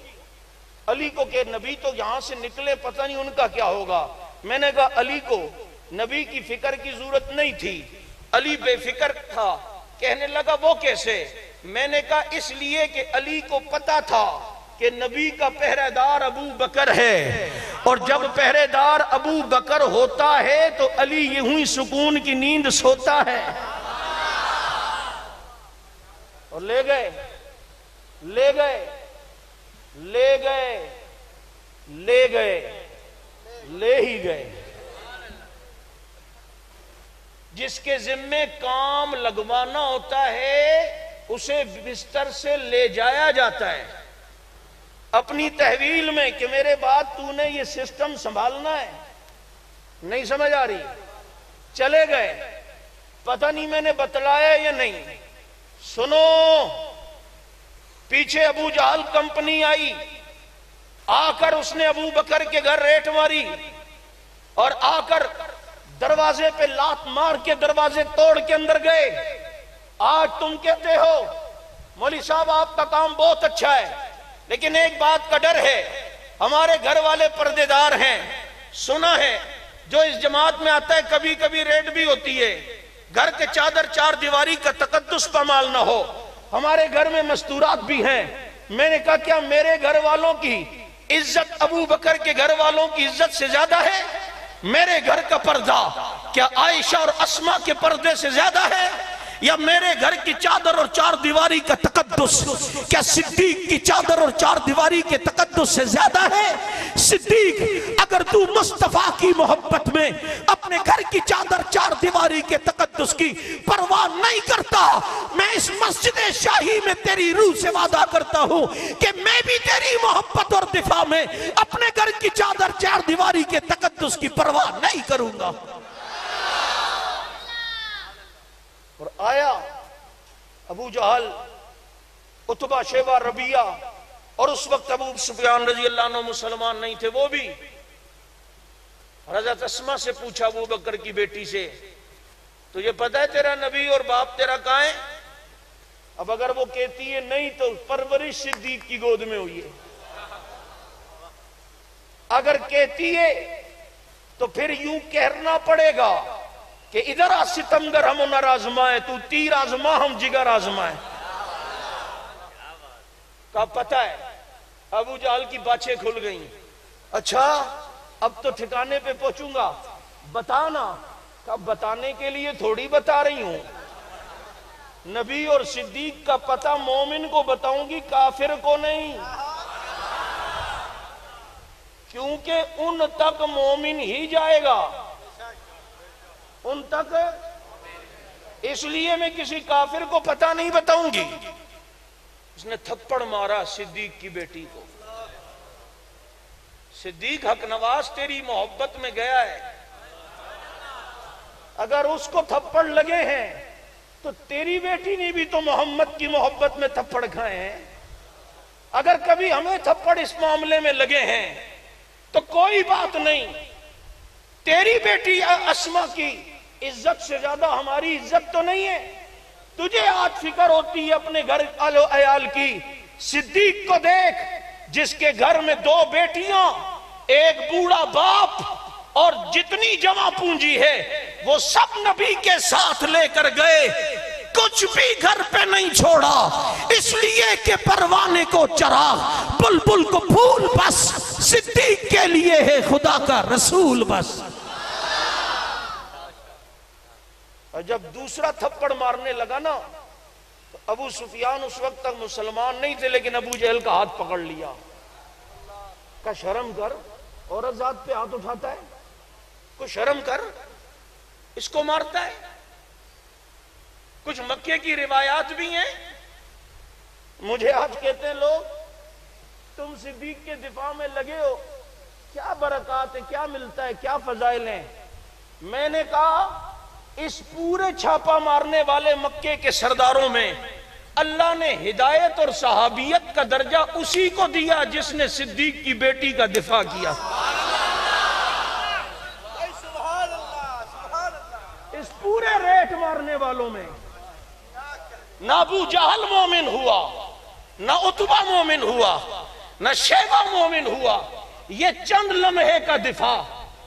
علی کو کہ نبی تو یہاں سے نکلے پتہ نہیں ان کا کیا ہوگا. میں نے کہا علی کو نبی کی فکر کی ضرورت نہیں تھی، علی بے فکر تھا. کہنے لگا وہ کیسے؟ میں نے کہا اس لیے کہ علی کو پتا تھا کہ نبی کا پہرے دار ابو بکر ہے، اور جب پہرے دار ابو بکر ہوتا ہے تو علی یوں ہی سکون کی نیند سوتا ہے. اور لے گئے لے گئے لے گئے لے گئے لے ہی گئے. جس کے ذمے کام لگوانا ہوتا ہے اسے بستر سے لے جایا جاتا ہے اپنی تحویل میں کہ میرے بعد تو نے یہ سسٹم سنبھالنا ہے. نہیں سمجھ آ رہی؟ چلے گئے. پتہ نہیں میں نے بتلایا یا نہیں. سنو، پیچھے ابو جہل کمپنی آئی، آ کر اس نے ابو بکر کے گھر ریٹ ماری، اور آ کر دروازے پہ لات مار کے دروازے توڑ کے اندر گئے. آج تم کہتے ہو مولوی صاحب آپ کا کام بہت اچھا ہے، لیکن ایک بات کا ڈر ہے، ہمارے گھر والے پردے دار ہیں. سنا ہے جو اس جماعت میں آتا ہے کبھی کبھی ریڈ بھی ہوتی ہے، گھر کے چادر چار دیواری کا تقدس پامال نہ ہو. ہمارے گھر میں مستورات بھی ہیں. میں نے کہا کیا میرے گھر والوں کی عزت ابو بکر کے گھر والوں کی عزت سے زیادہ ہے؟ میرے گھر کا پردہ کیا عائشہ اور اسما کے پردے سے زیادہ ہے؟ یا میرے گھر کی چادر اور چار دیواری کا تقدس کیا صدیق کی چادر اور چار دیواری کے تقدس سے زیادہ ہے؟ صدیق اگر تو مصطفیٰ کی محبت میں اپنے گھر کی چادر چار دیواری کے تقدس کی پرواہ نہیں کرتا، میں اس مسجد شاہی میں تیری روح سے وعدہ کرتا ہوں کہ میں بھی تیری محبت اور دفاع میں اپنے گھر کی چادر چار دیواری کے تقدس کی پرواہ نہیں کروں گا. اور آیا ابو جہل، عتبہ، شیبہ، ربیعہ، اور اس وقت ابو سفیان رضی اللہ عنہ مسلمان نہیں تھے وہ بھی. حضرت اسما سے پوچھا ابو بکر کی بیٹی سے، تو یہ پتہ ہے تیرا نبی اور باپ تیرا کہاں ہے؟ اب اگر وہ کہتی ہے نہیں تو پرورش صدیق کی گود میں ہوئی ہے. اگر کہتی ہے تو پھر یوں کہنا پڑے گا کہ ادھر آ ستمگر ہم نر آزمائے، تو تیر آزما ہم جگر آزمائے. کا پتہ ہے ابو جہل کی باچھیں کھل گئیں. اچھا اب تو ٹھکانے پہ پہنچوں گا، بتانا. کہ بتانے کے لیے تھوڑی بتا رہی ہوں، نبی اور صدیق کا پتہ مومن کو بتاؤں گی، کافر کو نہیں، کیونکہ ان تک مومن ہی جائے گا. ان تک، اس لیے میں کسی کافر کو پتہ نہیں بتاؤں گی. اس نے تھپڑ مارا صدیق کی بیٹی کو. صدیق حق نواز تیری محبت میں گیا ہے، اگر اس کو تھپڑ لگے ہیں تو تیری بیٹی نے بھی تو محمد کی محبت میں تھپڑ کھائے ہیں. اگر کبھی ہمیں تھپڑ اس معاملے میں لگے ہیں تو کوئی بات نہیں، تیری بیٹی اسما کی عزت سے زیادہ ہماری عزت تو نہیں ہے. تجھے آج فکر ہوتی ہے اپنے گھر عیال کی. صدیق کو دیکھ جس کے گھر میں 2 بیٹیاں، ایک بوڑھا باپ، اور جتنی جمع پونجی ہے وہ سب نبی کے ساتھ لے کر گئے، کچھ بھی گھر پہ نہیں چھوڑا، اس لیے کہ پروانے کو چراغ، بلبل کو پھول بس، صدیق کے لیے ہے خدا کا رسول بس. اور جب دوسرا تھپڑ مارنے لگا نا تو ابو سفیان اس وقت تک مسلمان نہیں تھے، لیکن ابو جہل کا ہاتھ پکڑ لیا. کا شرم کر، عورت ذات پہ ہاتھ اٹھاتا ہے، کو شرم کر، اس کو مارتا ہے. کچھ مکے کی روایات بھی ہیں. مجھے آج کہتے ہیں لوگ تم صدیق کے دفاع میں لگے ہو، کیا برکات ہے، کیا ملتا ہے، کیا فضائل ہیں. میں نے کہا اس پورے چھاپا مارنے والے مکے کے سرداروں میں اللہ نے ہدایت اور صحابیت کا درجہ اسی کو دیا جس نے صدیق کی بیٹی کا دفاع کیا. اس پورے ریٹ مارنے والوں میں نہ ابو جہل مومن ہوا، نہ عتبہ مومن ہوا، نہ شیبہ مومن ہوا. یہ چند لمحے کا دفاع،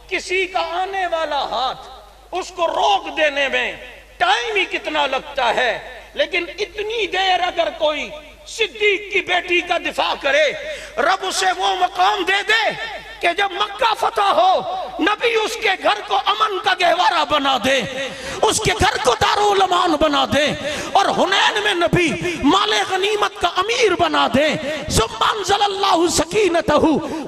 کسی کا آنے والا ہاتھ، اس کو روک دینے میں ٹائم ہی کتنا لگتا ہے، لیکن اتنی دیر اگر کوئی صدیق کی بیٹی کا دفاع کرے، رب اسے وہ مقام دے دے کہ جب مکہ فتح ہو نبی اس کے گھر کو امن کا گہوارہ بنا دے، اس کے گھر کو دارالامان بنا دے، اور حنین میں نبی مال غنیمت کا امیر بنا دے. ثم انزل اللہ سکینتہ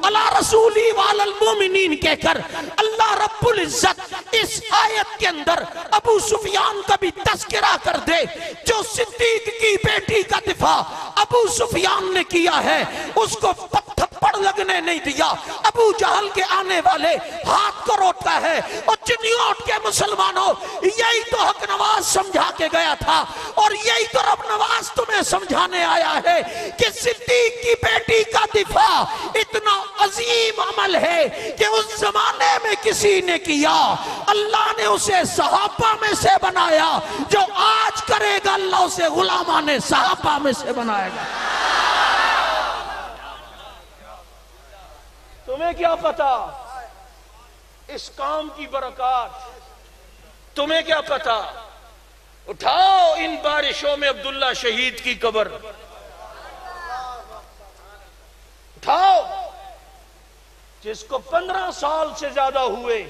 علی رسولی وعلی المومنین کہہ کر اللہ رب العزت اس آیت کے اندر ابو سفیان کا بھی تذکرہ کر دے. جو صدیق کی بیٹی کا دفاع ابو سفیان نے کیا ہے اس کو تھپڑ لگنے نہیں دیا. ابو جہل کے آنے والے ہاتھ کو روکتا ہے. اور چنیوٹ کے مسلمانوں، یہی تو حق نواز سمجھا کے گیا تھا، اور یہی تو رب نواز تمہیں سمجھانے آیا ہے کہ صدیق کی بیٹی کا دفاع اتنا عظیم عمل ہے کہ اس زمانے میں کسی نے کیا، اللہ نے اسے صحابہ میں سے بنایا. جو آج کرے گا اللہ اسے غلامان صحابہ میں سے بنائے گا. تمہیں کیا پتا اس کام کی برکات، تمہیں کیا پتا. اٹھاؤ ان بارشوں میں عبداللہ شہید کی قبر، اٹھاؤ جس کو 15 سال سے زیادہ ہوئے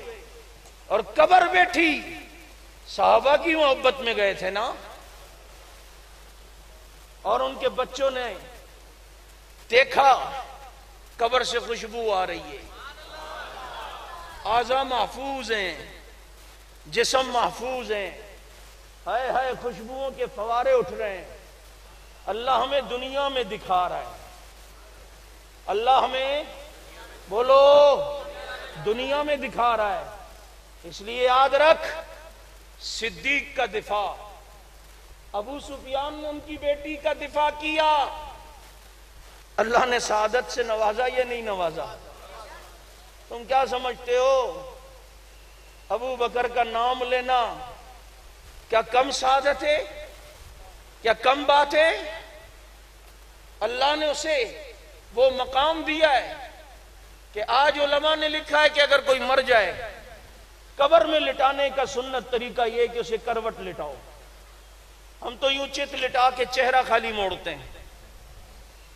اور قبر بیٹھی. صحابہ کی محبت میں گئے تھے نا، اور ان کے بچوں نے دیکھا قبر سے خوشبو آ رہی ہے، اعضاء محفوظ ہیں، جسم محفوظ ہیں، ہائے ہائے خوشبوؤں کے فوارے اٹھ رہے ہیں. اللہ ہمیں دنیا میں دکھا رہا ہے، اللہ ہمیں بولو دنیا میں دکھا رہا ہے. اس لیے یاد رکھ صدیق کا دفاع، ابو سفیان نے ان کی بیٹی کا دفاع کیا. اللہ نے سعادت سے نوازا یا نہیں نوازا؟ تم کیا سمجھتے ہو ابو بکر کا نام لینا کیا کم سعادت ہے؟ کیا کم بات ہے؟ اللہ نے اسے وہ مقام دیا ہے کہ آج علماء نے لکھا ہے کہ اگر کوئی مر جائے قبر میں لٹانے کا سنت طریقہ یہ کہ اسے کروٹ لٹاؤ. ہم تو یوں چت لٹا کے چہرہ خالی موڑتے ہیں،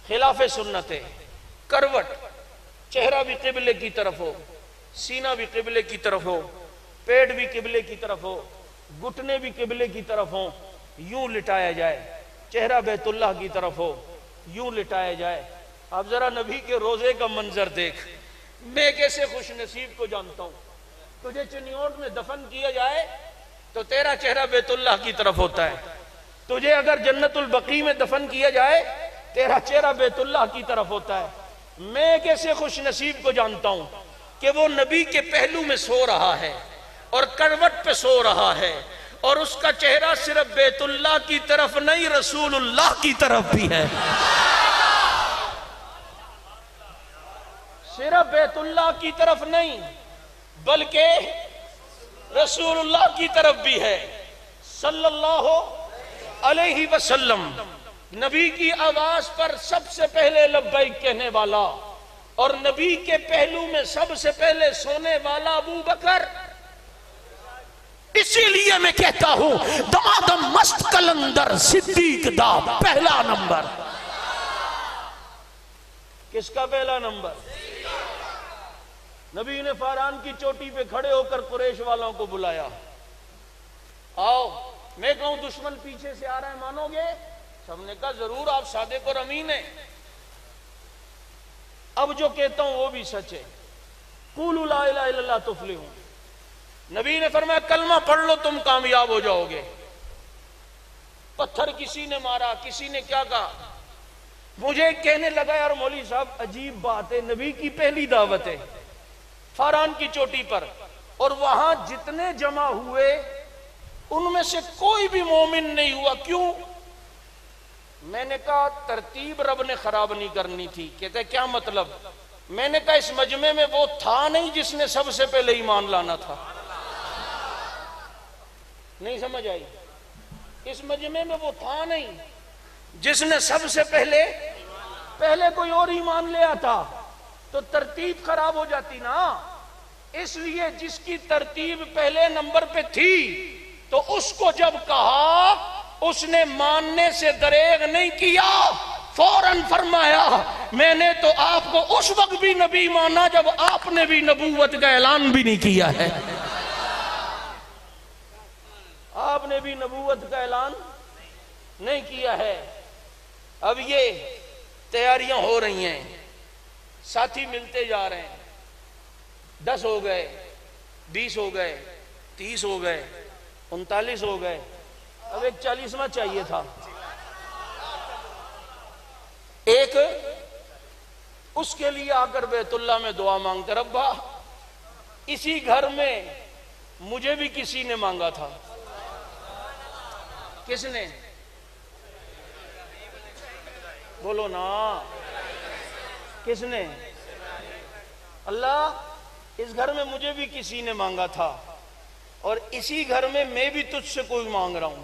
خلاف سنت ہے. کروٹ، چہرہ بھی قبلے کی طرف ہو، سینہ بھی قبلے کی طرف ہو، پیٹ بھی قبلے کی طرف ہو، گھٹنے بھی قبلے کی طرف ہوں، یوں لٹایا جائے. چہرہ بیت اللہ کی طرف ہو، یوں لٹایا جائے. اب ذرا نبی کے روزے کا منظر دیکھ. میں کیسے خوش نصیب کو جانتا ہوں. تجھے چنیوٹ میں دفن کیا جائے تو تیرا چہرہ بیت اللہ کی طرف ہوتا ہے. تجھے اگر جنت البقیع میں دفن کیا جائے تیرا چہرہ بیت اللہ کی طرف ہوتا ہے. میں ایک ایسے خوش نصیب کو جانتا ہوں کہ وہ نبی کے پہلو میں سو رہا ہے اور کروٹ پہ سو رہا ہے اور اس کا چہرہ صرف بیت اللہ کی طرف نہیں رسول اللہ کی طرف بھی ہے. صرف بیت اللہ کی طرف نہیں بلکہ رسول اللہ کی طرف بھی ہے صلی اللہ علیہ وسلم. نبی کی آواز پر سب سے پہلے لبیک کہنے والا اور نبی کے پہلو میں سب سے پہلے سونے والا ابو بکر. اسی لیے میں کہتا ہوں دمادم مست کلندر صدیق دا پہلا نمبر. کس کا پہلا نمبر؟ نبی نے فاران کی چوٹی پہ کھڑے ہو کر قریش والوں کو بلایا. آؤ. میں کہوں دشمن پیچھے سے آ رہا ہے مانو گے؟ سب نے کہا ضرور آپ صادق اور امین ہیں. اب جو کہتا ہوں وہ بھی سچ ہے. قولوا لا الہ الا اللہ تفلحون. نبی نے فرمایا کلمہ پڑھ لو تم کامیاب ہو جاؤ گے. پتھر کسی نے مارا, کسی نے کیا کہا. مجھے کہنے لگا یار مولوی صاحب عجیب بات ہے, نبی کی پہلی دعوت ہے فاران کی چوٹی پر اور وہاں جتنے جمع ہوئے ان میں سے کوئی بھی مومن نہیں ہوا. کیوں؟ میں نے کہا ترتیب رب نے خراب نہیں کرنی تھی. کہتے کیا مطلب؟ میں نے کہا اس مجمع میں وہ تھا نہیں جس نے سب سے پہلے ایمان لانا تھا. نہیں سمجھ آئی؟ اس مجمع میں وہ تھا نہیں جس نے سب سے پہلے کوئی اور ایمان لیا تھا تو ترتیب خراب ہو جاتی نا. اس لیے جس کی ترتیب پہلے نمبر پہ تھی تو اس کو جب کہا اس نے ماننے سے دریغ نہیں کیا, فوراً فرمایا میں نے تو آپ کو اس وقت بھی نبی مانا جب آپ نے بھی نبوت کا اعلان بھی نہیں کیا ہے. آپ نے بھی نبوت کا اعلان نہیں کیا ہے. اب یہ تیاریاں ہو رہی ہیں, ساتھی ملتے جا رہے ہیں. 10 ہو گئے, 20 ہو گئے, 30 ہو گئے, 39 ہو گئے. اب ایک 40واں چاہیے تھا. ایک اس کے لیے آ کر بیت اللہ میں دعا مانگتے ربا اسی گھر میں مجھے بھی کسی نے مانگا تھا. کس نے؟ بولو نا. کس نے؟ اللہ اس گھر میں مجھے بھی کسی نے مانگا تھا اور اسی گھر میں میں بھی تجھ سے کوئی مانگ رہا ہوں.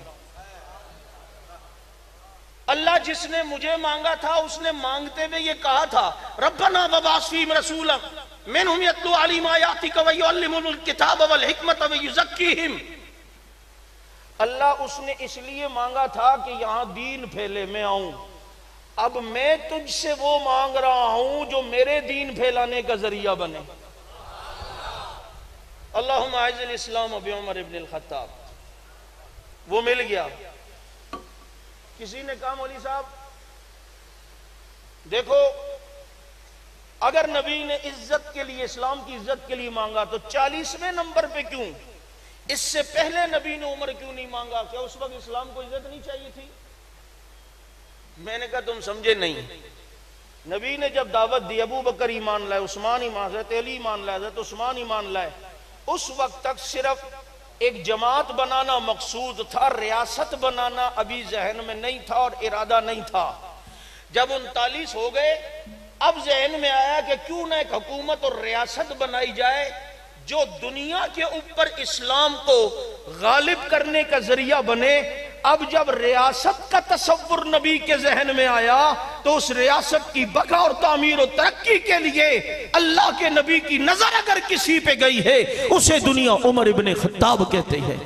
اللہ جس نے مجھے مانگا تھا اس نے مانگتے ہوئے یہ کہا تھا ربنا وبعث فیہم رسولا منہم یتلو علیہم آیاتک ویعلمہم الکتاب والحکمت ویزکیہم. اللہ اس نے اس لیے مانگا تھا کہ یہاں دین پھیلے, میں آؤں. اب میں تجھ سے وہ مانگ رہا ہوں جو میرے دین پھیلانے کا ذریعہ بنے. اللہم اعز الاسلام بعمر ابن الخطاب. وہ مل گیا. کسی نے کہا مولوی صاحب دیکھو اگر نبی نے عزت کے لیے, اسلام کی عزت کے لیے مانگا تو 40ویں نمبر پہ کیوں؟ اس سے پہلے نبی نے عمر کیوں نہیں مانگا؟ کیا اس وقت اسلام کو عزت نہیں چاہیے تھی؟ میں نے کہا تم سمجھے نہیں. نبی نے جب دعوت دی ابو بکر ایمان لائے, عثمان ایمان, حضرت علی ایمان لائے, حضرت عثمان ایمان لائے, اس وقت تک صرف ایک جماعت بنانا مقصود تھا, ریاست بنانا ابھی ذہن میں نہیں تھا اور ارادہ نہیں تھا. جب 39 ہو گئے اب ذہن میں آیا کہ کیوں نہ ایک حکومت اور ریاست بنائی جائے جو دنیا کے اوپر اسلام کو غالب کرنے کا ذریعہ بنے. اب جب ریاست کا تصور نبی کے ذہن میں آیا تو اس ریاست کی بقا اور تعمیر و ترقی کے لیے اللہ کے نبی کی نظر اگر کسی پہ گئی ہے اسے دنیا عمر ابن خطاب کہتے ہیں.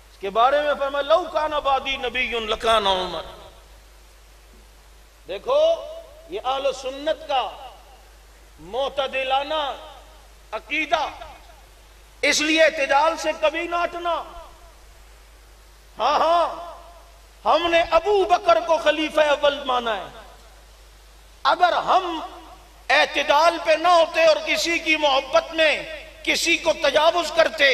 اس کے بارے میں فرمایا لو کان بعدی نبی لکان عمر. دیکھو یہ اہل سنت کا معتدلانہ عقیدہ, اس لیے اعتدال سے کبھی نہ ہٹنا. ہاں ہم نے ابو بکر کو خلیفہ اول مانا ہے. اگر ہم اعتدال پہ نہ ہوتے اور کسی کی محبت میں کسی کو تجاوز کرتے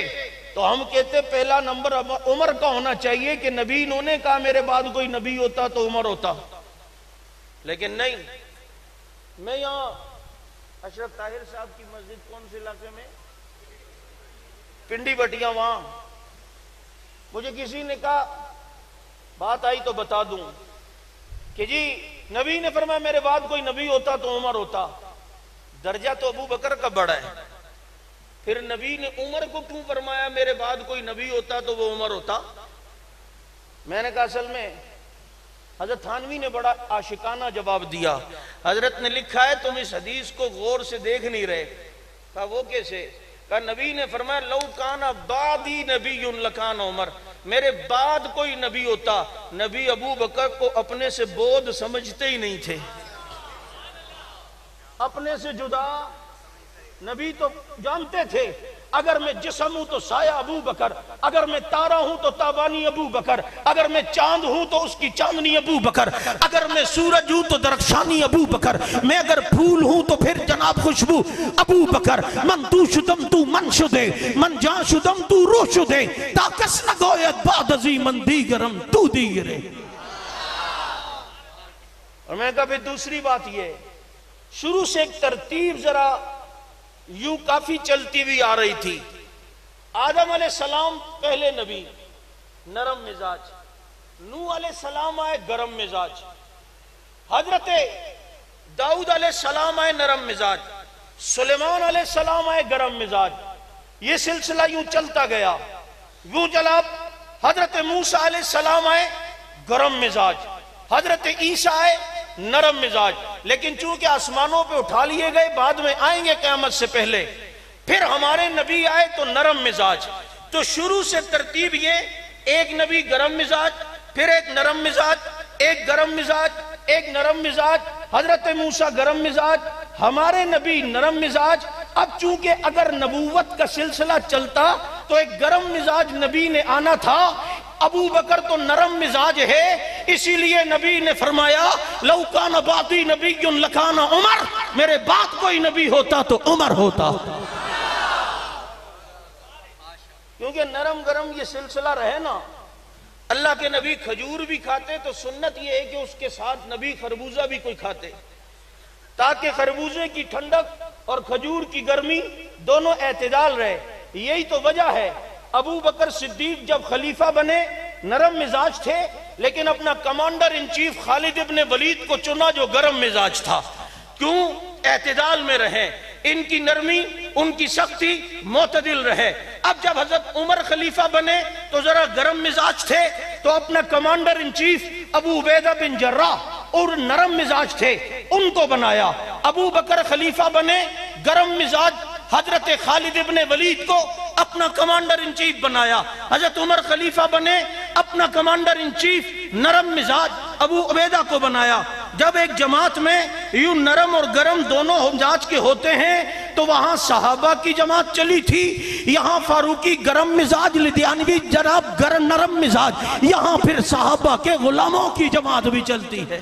تو ہم کہتے پہلا نمبر عمر کا ہونا چاہیے کہ نبی انہوں نے کہا میرے بعد کوئی نبی ہوتا تو عمر ہوتا، لیکن نہیں۔ میں یہاں اشرف طاہر صاحب کی مسجد کون سے علاقے میں، پنڈی بٹیاں، وہاں مجھے کسی نے کہا، بات آئی تو بتا دوں کہ جی نبی نے فرمایا میرے بعد کوئی نبی ہوتا تو عمر ہوتا، درجہ تو ابو بکر کا بڑا ہے، پھر نبی نے عمر کو کیوں فرمایا میرے بعد کوئی نبی ہوتا تو وہ عمر ہوتا؟ میں نے کہا اصل میں حضرت تھانوی نے بڑا عاشقانہ جواب دیا۔ حضرت نے لکھا ہے تم اس حدیث کو غور سے دیکھ نہیں رہے۔ کہا وہ کیسے؟ کہا نبی نے فرمایا لو کان بعدی نبی لکان عمر، میرے بعد کوئی نبی ہوتا۔ نبی ابو بکر کو اپنے سے بود سمجھتے ہی نہیں تھے، اپنے سے جدا نبی تو جانتے تھے اگر میں جسم ہوں تو سایہ ابو بکر، اگر میں تارا ہوں تو تابانی ابو بکر، اگر میں چاند ہوں تو اس کی چاندنی ابو بکر، اگر میں سورج ہوں تو درخشانی ابو بکر، میں اگر پھول ہوں تو پھر جناب خوشبو ابو بکر۔ من تو شدم تو من شدے، من جان شدم تو روح شدے، تا کس نہ گوید بعد ازی من دیگرم تو دیگرے۔ اور میں کہا پھر دوسری بات یہ، شروع سے ایک ترتیب ذرا یوں کافی چلتی ہوئی آ رہی تھی۔ آدم علیہ السلام پہلے نبی، نرم مزاج، نوح علیہ السلام آئے گرم مزاج، حضرت داؤد علیہ السلام آئے نرم مزاج، سلیمان علیہ السلام آئے گرم مزاج، یہ سلسلہ یوں چلتا گیا۔ یوں جناب حضرت موسیٰ علیہ السلام آئے گرم مزاج، حضرت عیسیٰ آئے نرم مزاج، لیکن چونکہ آسمانوں پہ اٹھا لیے گئے بعد میں آئیں گے قیامت سے پہلے، پھر ہمارے نبی آئے تو نرم مزاج۔ تو شروع سے ترتیب یہ، ایک نبی گرم مزاج، پھر ایک نرم مزاج، ایک گرم مزاج، ایک نرم مزاج، حضرت موسیٰ گرم مزاج، ہمارے نبی نرم مزاج۔ اب چونکہ اگر نبوت کا سلسلہ چلتا تو ایک گرم مزاج نبی نے آنا تھا، ابو بکر تو نرم مزاج ہے، اسی لیے نبی نے فرمایا لو کان بعدی نبی لکان عمر، میرے بعد کوئی نبی ہوتا تو عمر ہوتا۔ کیونکہ نرم گرم یہ سلسلہ رہے نا، اللہ کے نبی کھجور بھی کھاتے تو سنت یہ ہے کہ اس کے ساتھ نبی خربوزہ بھی کوئی کھاتے، تاکہ خربوزے کی ٹھنڈک اور کھجور کی گرمی دونوں اعتدال رہے۔ یہی تو وجہ ہے ابو بکر صدیق جب خلیفہ بنے نرم مزاج تھے، لیکن اپنا کمانڈر ان چیف خالد ابن ولید کو چنا جو گرم مزاج تھا۔ کیوں؟ اعتدال میں رہے، ان کی نرمی ان کی سختی معتدل رہے۔ اب جب حضرت عمر خلیفہ بنے تو ذرا گرم مزاج تھے، تو اپنا کمانڈر ان چیف ابو عبیدہ بن جراح اور نرم مزاج تھے ان کو بنایا۔ ابو بکر خلیفہ بنے گرم مزاج، حضرت خالد ابن ولید کو اپنا کمانڈر ان چیف بنایا۔ حضرت عمر خلیفہ بنے، اپنا کمانڈر ان چیف نرم مزاج ابو عبیدہ کو بنایا۔ جب ایک جماعت میں یوں نرم اور گرم دونوں مزاج کے ہوتے ہیں تو وہاں صحابہ کی جماعت چلی تھی، یہاں فاروقی گرم مزاج، لدھیانوی جناب گرم نرم مزاج، یہاں پھر صحابہ کے غلاموں کی جماعت بھی چلتی ہے۔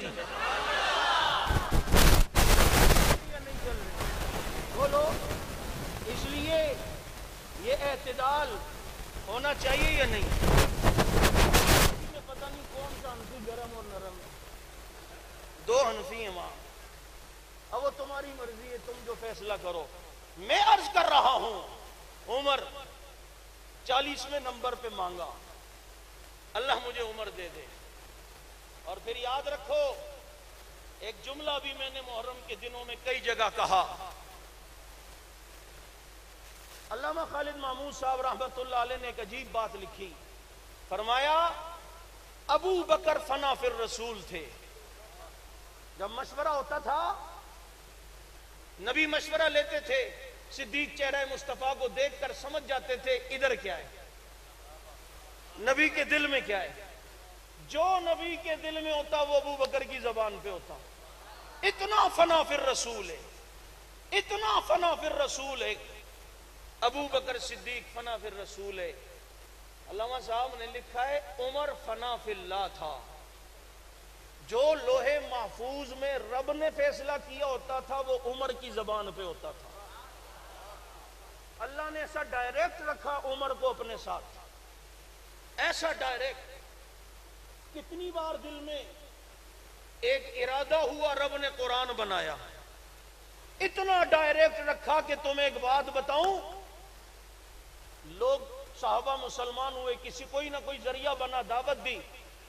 اعتدال ہونا چاہیے یا نہیں؟ پتہ نہیں کون سا حنفی گرم اور نرم ہے، دو حنفی ہیں وہاں، اب وہ تمہاری مرضی ہے، تم جو فیصلہ کرو۔ میں عرض کر رہا ہوں عمر 40ویں نمبر پہ مانگا، اللہ مجھے عمر دے دے۔ اور پھر یاد رکھو ایک جملہ بھی میں نے محرم کے دنوں میں کئی جگہ کہا، علامہ خالد محمود صاحب رحمت اللہ علیہ نے ایک عجیب بات لکھی، فرمایا ابو بکر فنا فی الرسول تھے۔ جب مشورہ ہوتا تھا نبی مشورہ لیتے تھے، صدیق چہرہ مصطفیٰ کو دیکھ کر سمجھ جاتے تھے ادھر کیا ہے، نبی کے دل میں کیا ہے۔ جو نبی کے دل میں ہوتا وہ ابو بکر کی زبان پہ ہوتا۔ اتنا فنا فی الرسول ہے، اتنا فنا فی الرسول ہے ابو بکر صدیق، فنا فی الرسول ہے۔ علامہ صاحب نے لکھا ہے عمر فنا فی اللہ تھا، جو لوہے محفوظ میں رب نے فیصلہ کیا ہوتا تھا وہ عمر کی زبان پہ ہوتا تھا۔ اللہ نے ایسا ڈائریکٹ رکھا عمر کو اپنے ساتھ، ایسا ڈائریکٹ. کتنی بار دل میں ایک ارادہ ہوا، رب نے قرآن بنایا، اتنا ڈائریکٹ رکھا کہ تمہیں ایک بات بتاؤں، لوگ صحابہ مسلمان ہوئے، کسی کوئی نہ کوئی ذریعہ بنا، دعوت دی.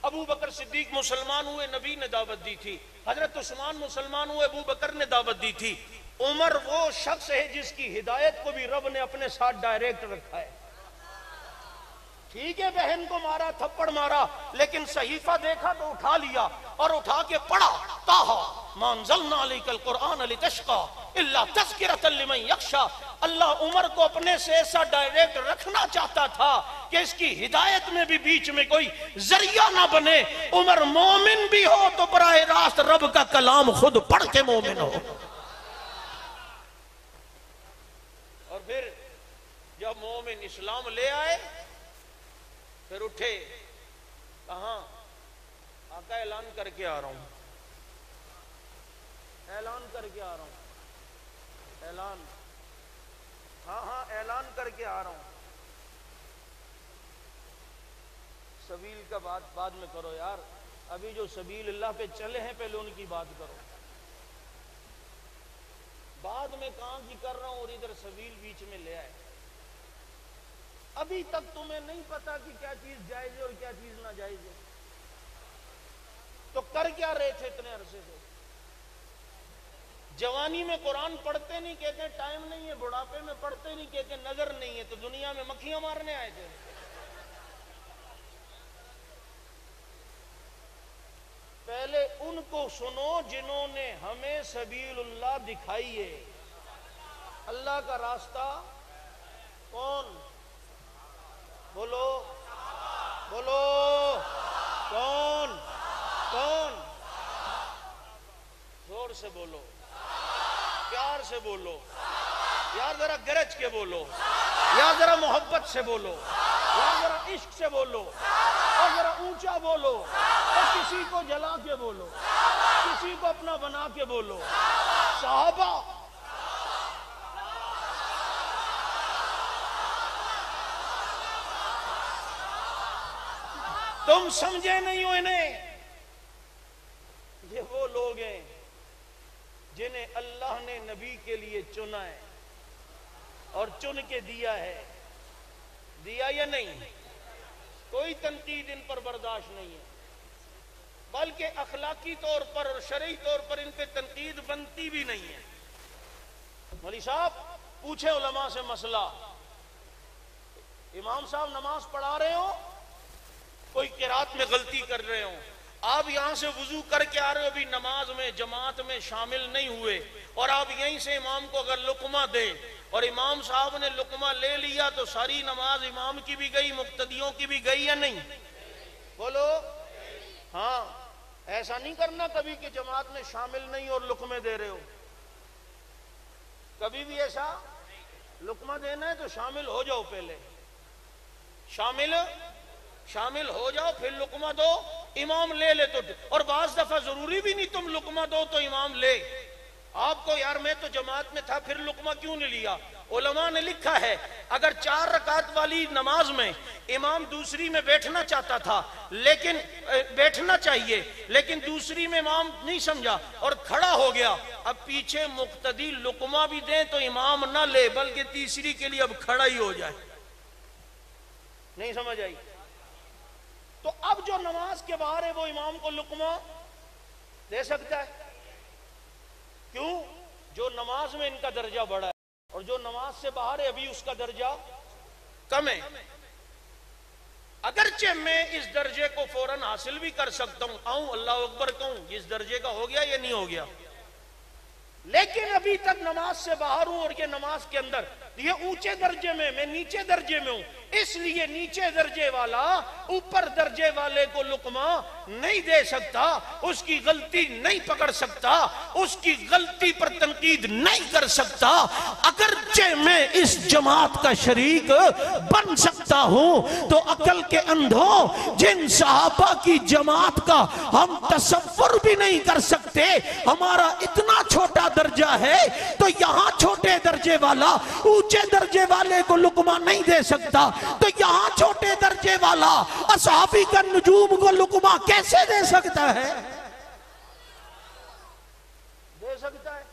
ابو بکر صدیق مسلمان ہوئے، نبی نے دعوت دی تھی. حضرت عثمان مسلمان ہوئے، ابو بکر نے دعوت دی تھی. عمر وہ شخص ہے جس کی ہدایت کو بھی رب نے اپنے ساتھ ڈائریکٹ رکھا ہے. ٹھیک ہے بہن کو مارا، تھپڑ مارا، لیکن صحیفہ دیکھا تو اٹھا لیا اور اٹھا کے پڑھا. طٰہٰ مَا أَنزَلْنَا عَلَيْكَ الْقُرْآنَ لِتَشْقَىٰ إِلَّا تَذْكِرَةً لِمَن يَخْشَىٰ. اللہ عمر کو اپنے سے ایسا ڈائریکٹ رکھنا چاہتا تھا کہ اس کی ہدایت میں بھی بیچ میں کوئی ذریعہ نہ بنے. عمر مومن بھی ہو تو براہ راست رب کا کلام خود پڑھ کے مومن ہو. اور پھر جب مومن اسلام لے آئے پھر اٹھے، کہاں؟ آقا اعلان کر کے آ رہا ہوں، اعلان کر کے آ رہا ہوں، اعلان، ہاں اعلان کر کے آ رہا ہوں. سبیل کا بات بعد میں کرو یار، ابھی جو سبیل اللہ پہ چلے ہیں پہلے ان کی بات کرو. بعد میں کام کی کر رہا ہوں اور ادھر سبیل بیچ میں لے آئے. ابھی تک تمہیں نہیں پتا کہ کیا چیز جائز ہے اور کیا چیز ناجائز ہے، تو کر کیا رہے تھے اتنے عرصے سے؟ جوانی میں قرآن پڑھتے نہیں، کہتے ٹائم نہیں ہے. بڑھاپے میں پڑھتے نہیں، کہتے نظر نہیں ہے. تو دنیا میں مکھیاں مارنے آئے تھے. پہلے ان کو سنو جنہوں نے ہمیں سبیل اللہ دکھائی ہے. اللہ کا راستہ کون؟ بولو بولو، کون کون؟ زور سے بولو، پیار سے بولو یار، ذرا گرج کے بولو یا ذرا محبت سے بولو یا ذرا عشق سے بولو اور ذرا اونچا بولو اور کسی کو جلا کے بولو، کسی کو اپنا بنا کے بولو. صحابہ تم سمجھے نہیں ہو انہیں، یہ وہ لوگ ہیں جنہیں اللہ نے نبی کے لیے چنا ہے اور چن کے دیا ہے. دیا یا نہیں؟ کوئی تنقید ان پر برداشت نہیں ہے، بلکہ اخلاقی طور پر اور شرعی طور پر ان پہ تنقید بنتی بھی نہیں ہے. مولوی صاحب پوچھے علماء سے مسئلہ، امام صاحب نماز پڑھا رہے ہو، کوئی قرات میں غلطی کر رہے ہوں، آپ یہاں سے وضو کر کے آ رہے ہو، ابھی نماز میں جماعت میں شامل نہیں ہوئے، اور آپ یہیں سے امام کو اگر لقمہ دیں اور امام صاحب نے لقمہ لے لیا تو ساری نماز امام کی بھی گئی، مقتدیوں کی بھی گئی یا نہیں؟ بولو ہاں. ایسا نہیں کرنا کبھی کہ جماعت میں شامل نہیں اور لقمے دے رہے ہو. کبھی بھی ایسا لقمہ دینا ہے تو شامل ہو جاؤ، پہلے شامل ہو جاؤ پھر لقمہ دو. امام لے تو، اور بعض دفعہ ضروری بھی نہیں تم لقمہ دو تو امام لے. آپ کو یار میں تو جماعت میں تھا پھر لقمہ کیوں نہیں لیا؟ علماء نے لکھا ہے اگر 4 رکعت والی نماز میں امام دوسری میں بیٹھنا چاہتا تھا، لیکن بیٹھنا چاہیے لیکن دوسری میں امام نہیں سمجھا اور کھڑا ہو گیا، اب پیچھے مقتدی لقمہ بھی دیں تو امام نہ لے بلکہ تیسری کے لیے اب کھڑا ہی ہو جائے. نہیں سمجھ آئی؟ تو اب جو نماز کے باہر ہے وہ امام کو لقمہ دے سکتا ہے. کیوں؟ جو نماز میں ان کا درجہ بڑا ہے اور جو نماز سے باہر ہے ابھی اس کا درجہ کم ہے. اگرچہ میں اس درجے کو فوراً حاصل بھی کر سکتا ہوں، آؤں اللہ اکبر کہوں اس درجے کا ہو گیا یا نہیں ہو گیا، لیکن ابھی تک نماز سے باہر ہوں اور یہ نماز کے اندر یہ اونچے درجے میں نیچے درجے میں ہوں. اس لیے نیچے درجے والا اوپر درجے والے کو لقمہ نہیں دے سکتا، اس کی غلطی نہیں پکڑ سکتا، اس کی غلطی پر تنقید نہیں کر سکتا. اگرچہ میں اس جماعت کا شریک بن سکتا ہوں تو عقل کے اندھوں جن صحابہ کی جماعت کا ہم تصور بھی نہیں کر سکتے، ہمارا اتنا چھوٹا درجہ ہے تو یہاں چھوٹے درجے درجے والا اونچے درجے والے کو لقمہ نہیں دے سکتا، تو یہاں چھوٹے درجے والا اصحابی کا نجوم کو لقمہ کیسے دے سکتا ہے؟ دے سکتا ہے؟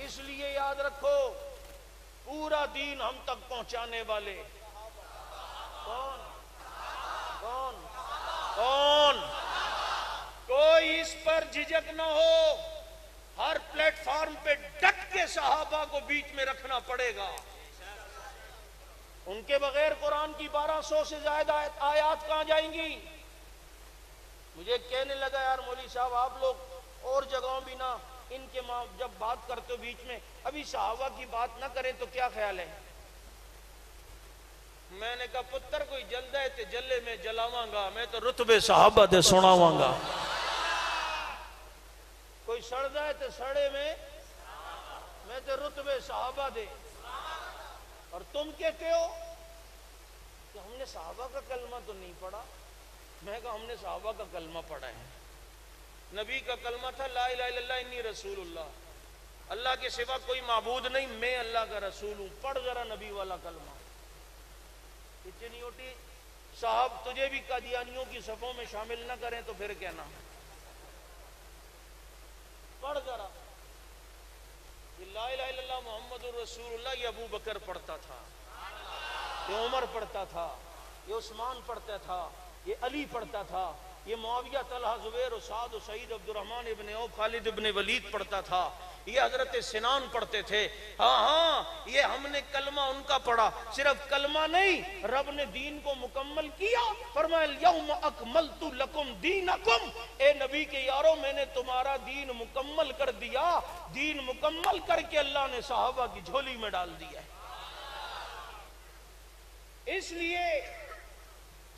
اس لیے یاد رکھو، پورا دین ہم تک پہنچانے والے کون کون کون؟ کوئی اس پر جھجک نہ ہو، ہر پلیٹ فارم پہ ڈٹ کے صحابہ کو بیچ میں رکھنا پڑے گا۔ ان کے بغیر قرآن کی 1200 سے زیادہ آیات کہاں جائیں گی؟ مجھے کہنے لگا یار مولوی صاحب آپ لوگ اور جگہوں بھی نہ ان کے جب بات کرتے ہو بیچ میں ابھی صحابہ کی بات نہ کریں تو کیا خیال ہے؟ میں نے کہا پتر کوئی جلد ہے تے جلے میں جلاواں گا، میں تو رتبے صحابہ دے سناواں گا۔ کوئی سڑدا ہے تے سڑے میں تے رتبے صحابہ دے۔ اور تم کہتے ہو کہ ہم نے صحابہ کا کلمہ تو نہیں پڑھا۔ میں کہا ہم نے صحابہ کا کلمہ پڑھا ہے۔ نبی کا کلمہ تھا لا الہ الا اللہ انی رسول اللہ، اللہ کے سوا کوئی معبود نہیں، میں اللہ کا رسول ہوں۔ پڑھ ذرا نبی والا کلمہ۔ اتنی ہوتی صاحب تجھے بھی قادیانیوں کی صفوں میں شامل نہ کریں تو پھر کہنا، پڑھ ذرا یہ لا الہ الا اللہ محمد الرسول اللہ۔ یہ ابو بکر پڑھتا تھا، یہ عمر پڑھتا تھا، یہ عثمان پڑھتا تھا، یہ علی پڑھتا تھا، یہ معاویہ طلحہ زبیر و سعد و سعید عبد الرحمن ابن عوف خالد ابن ولید پڑھتا تھا، یہ حضرت سنان پڑھتے تھے۔ ہاں یہ ہم نے کلمہ ان کا پڑھا۔ صرف کلمہ نہیں، رب نے دین کو مکمل کیا، فرمایا الیوم اکملت لکم دینکم، اے نبی کے یارو میں نے تمہارا دین مکمل کر دیا۔ دین مکمل کر کے اللہ نے صحابہ کی جھولی میں ڈال دیا ہے۔ اس لیے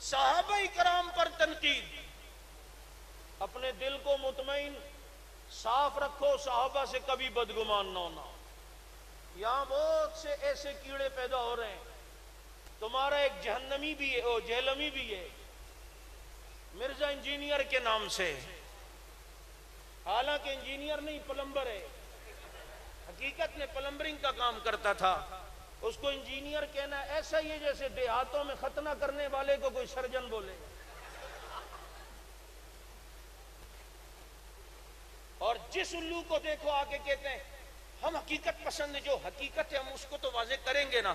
صحابہ کرام پر تنقید، اپنے دل کو مطمئن صاف رکھو، صحابہ سے کبھی بدگمان نہ ہونا۔ یہاں بہت سے ایسے کیڑے پیدا ہو رہے ہیں، تمہارا ایک جہنمی بھی ہے، او جہلمی بھی ہے، مرزا انجینئر کے نام سے، حالانکہ انجینئر نہیں پلمبر ہے، حقیقت میں پلمبرنگ کا کام کرتا تھا۔ اس کو انجینئر کہنا ایسا ہی ہے جیسے دیہاتوں میں ختنہ کرنے والے کو کوئی سرجن بولے۔ اور جس الو کو دیکھو آگے کہتے ہیں ہم حقیقت پسند ہیں، جو حقیقت ہے ہم اس کو تو واضح کریں گے نا۔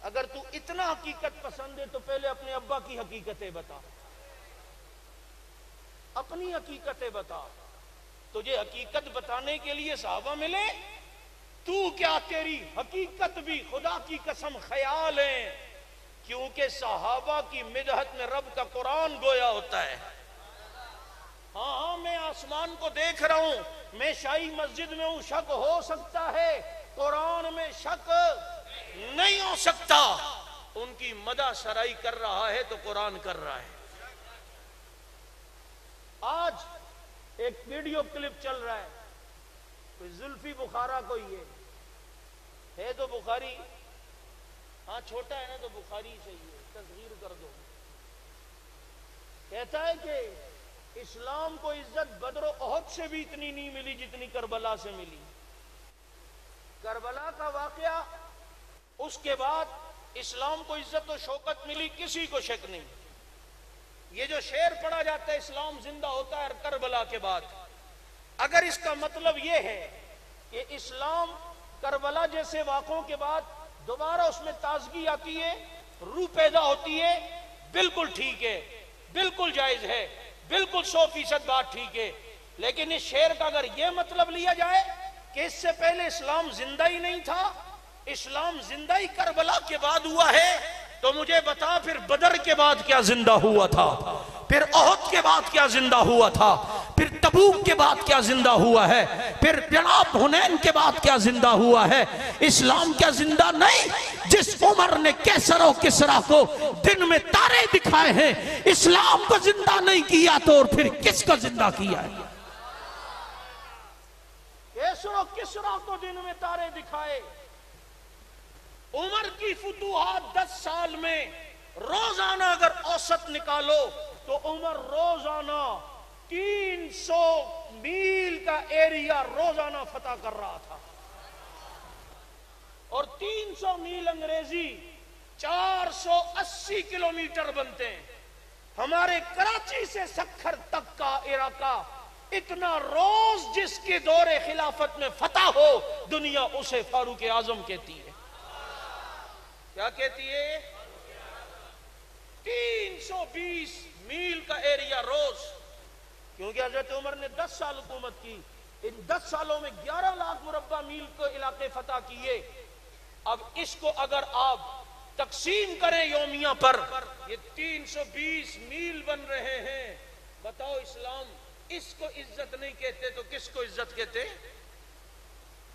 اگر تو اتنا حقیقت پسند ہے تو پہلے اپنے ابا کی حقیقتیں بتا، اپنی حقیقتیں بتا۔ تجھے حقیقت بتانے کے لیے صحابہ ملے، تو کیا تیری حقیقت بھی خدا کی قسم خیال ہے، کیونکہ صحابہ کی مدحت میں رب کا قرآن گویا ہوتا ہے۔ ہاں میں آسمان کو دیکھ رہا ہوں، میں شاہی مسجد میں ہوں، شک ہو سکتا ہے، قرآن میں شک نہیں ہو سکتا۔ ان کی مدح سرائی کر رہا ہے تو قرآن کر رہا ہے۔ آج ایک ویڈیو کلپ چل رہا ہے، کوئی زلفی بخارا کوئی ہے تو بخاری، ہاں چھوٹا ہے نا تو بخاری صحیح ہے، تصغیر کر دو۔ کہتا ہے کہ اسلام کو عزت بدر و احد سے بھی اتنی نہیں ملی جتنی کربلا سے ملی۔ کربلا کا واقعہ، اس کے بعد اسلام کو عزت و شوکت ملی، کسی کو شک نہیں۔ یہ جو شعر پڑھا جاتا ہے اسلام زندہ ہوتا ہے کربلا کے بعد، اگر اس کا مطلب یہ ہے کہ اسلام کربلا جیسے واقعوں کے بعد دوبارہ اس میں تازگی آتی ہے، روح پیدا ہوتی ہے، بالکل ٹھیک ہے، بالکل جائز ہے، بالکل 100% بات ٹھیک ہے۔ لیکن اس شعر کا اگر یہ مطلب لیا جائے کہ اس سے پہلے اسلام زندہ ہی نہیں تھا، اسلام زندہ ہی کربلا کے بعد ہوا ہے، تو مجھے بتا پھر بدر کے بعد کیا زندہ ہوا تھا، پھر احد کے بعد کیا زندہ ہوا تھا، پھر تبوک کے بعد کیا زندہ ہوا ہے، پھر جناب حنین کے بعد کیا زندہ ہوا ہے۔ اسلام کیا زندہ نہیں؟ جس عمر نے کیسر و کسرا کو دن میں تارے دکھائے ہیں، اسلام کو زندہ نہیں کیا تو اور پھر کس کو زندہ کیا ہے؟ کیسر و کسرا کو دن میں تارے دکھائے، عمر کی فتوحات 10 سال میں روزانہ اگر اوسط نکالو تو عمر روزانہ 300 میل کا ایریا روزانہ فتح کر رہا تھا۔ 300 میل انگریزی 480 کلومیٹر بنتے ہیں. ہمارے کراچی سے سکھر تک کا علاقہ اتنا روز جس کے دور خلافت میں فتح ہو دنیا اسے فاروق اعظم کہتی ہے. کیا کہتی ہے؟ 320 میل کا ایریا روز. کیونکہ حضرت عمر نے 10 سال حکومت کی. ان 10 سالوں میں 11 لاکھ مربع میل کو علاقے فتح کیے. اب اس کو اگر آپ تقسیم کریں یومیہ پر, یہ 320 میل بن رہے ہیں. بتاؤ اسلام اس کو عزت نہیں کہتے تو کس کو عزت کہتے؟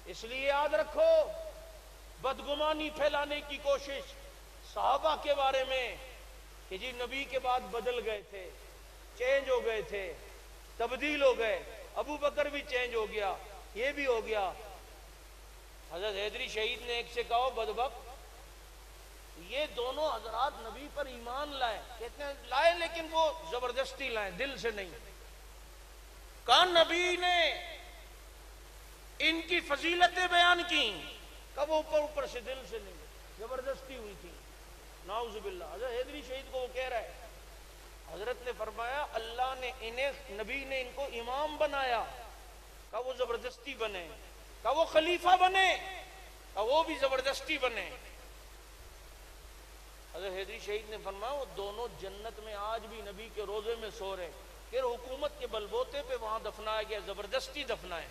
اس لیے یاد رکھو, بدگمانی پھیلانے کی کوشش صحابہ کے بارے میں کہ جی نبی کے بعد بدل گئے تھے, چینج ہو گئے تھے, تبدیل ہو گئے, ابو بکر بھی چینج ہو گیا, یہ بھی ہو گیا. حضرت حیدری شہید نے ایک سے کہا بدبخت, یہ دونوں حضرات نبی پر ایمان لائے. کہتے ہیں لائے لیکن وہ زبردستی لائے, دل سے نہیں. کہا نبی نے ان کی فضیلتیں بیان کی, کب اوپر سے دل سے نہیں, زبردستی ہوئی تھی. نعوذ باللہ. حضرت حیدری شہید کو وہ کہہ رہا ہے. حضرت نے فرمایا اللہ نے انہیں, نبی نے ان کو امام بنایا, کہا وہ زبردستی بنے. کہا وہ خلیفہ بنے, کہا وہ بھی زبردستی بنے. حضرت حیدری شہید نے فرمایا وہ دونوں جنت میں آج بھی نبی کے روضے میں سو رہے. پھر حکومت کے بلبوتے پہ وہاں دفنایا گیا, زبردستی دفنائے.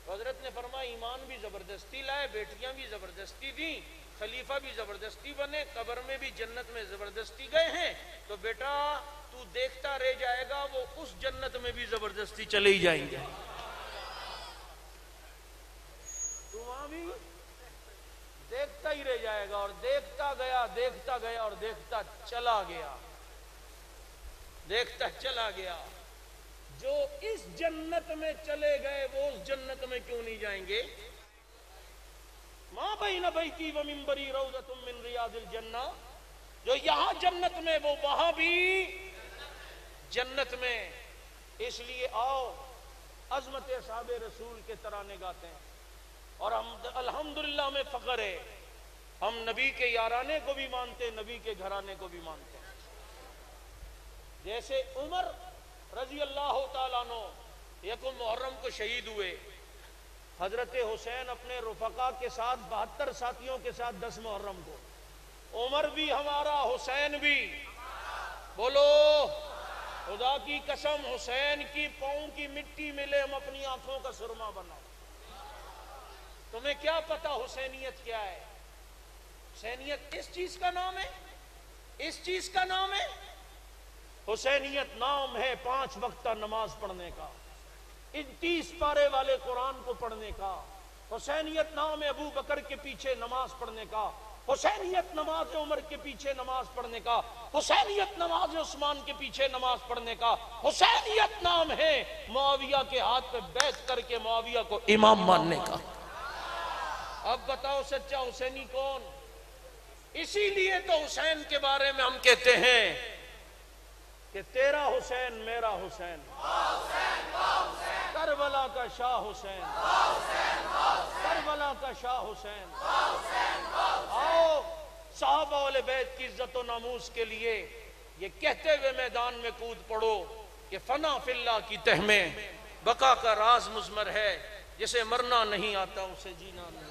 حضرت نے فرمایا ایمان بھی زبردستی لائے, بیٹیاں بھی زبردستی دیں, خلیفہ بھی زبردستی بنے, قبر میں بھی جنت میں زبردستی گئے ہیں. تو بیٹا تو دیکھتا رہ جائے گا, وہ اس جنت میں بھی زبردستی چلے ہی جائیں گے. تو وہاں بھی دیکھتا ہی رہ جائے گا. اور دیکھتا گیا اور دیکھتا چلا گیا, دیکھتا چلا گیا. جو اس جنت میں چلے گئے وہ اس جنت میں کیوں نہیں جائیں گے؟ ماں بین بیتی و منبری روضۃ من ریاض الجنہ. جو یہاں جنت میں وہ وہاں بھی جنت میں. اس لیے آؤ عظمت اصحاب رسول کے ترانے گاتے ہیں, اور ہم الحمدللہ ہمیں فخر ہے, ہم نبی کے یارانے کو بھی مانتے, نبی کے گھرانے کو بھی مانتے ہیں. جیسے عمر رضی اللہ تعالیٰ عنہ یکم محرم کو شہید ہوئے, حضرت حسین اپنے رفقا کے ساتھ 72 ساتھیوں کے ساتھ 10 محرم کو. عمر بھی ہمارا, حسین بھی. بولو خدا کی قسم, حسین کی پاؤں کی مٹی ملے ہم اپنی آنکھوں کا سرما بناؤ. تمہیں کیا پتا حسینیت کیا ہے؟ حسینیت اس چیز کا نام ہے, اس چیز کا نام ہے. حسینیت نام ہے 5 وقتہ نماز پڑھنے کا, ان 30 پارے والے قرآن کو پڑھنے کا. حسینیت نام ہے ابو بکر کے پیچھے نماز پڑھنے کا. حسینیت نماز عمر کے پیچھے نماز پڑھنے کا. حسینیت نماز عثمان کے پیچھے نماز پڑھنے کا. حسینیت نام ہے معاویہ کے ہاتھ پہ بیعت کر کے معاویہ کو امام ماننے کا. اب بتاؤ سچا حسینی کون؟ اسی لیے تو حسین کے بارے میں ہم کہتے ہیں کہ تیرا حسین میرا حسین, کربلا کا شاہ حسین, کربلا کا شاہ حسین. آؤ صحابہ اہل بیت کی عزت و ناموس کے لیے یہ کہتے ہوئے میدان میں کود پڑو کہ فنا فی اللہ کی تہ میں بقا کا راز مضمر ہے, جسے مرنا نہیں آتا اسے جینا نہیں.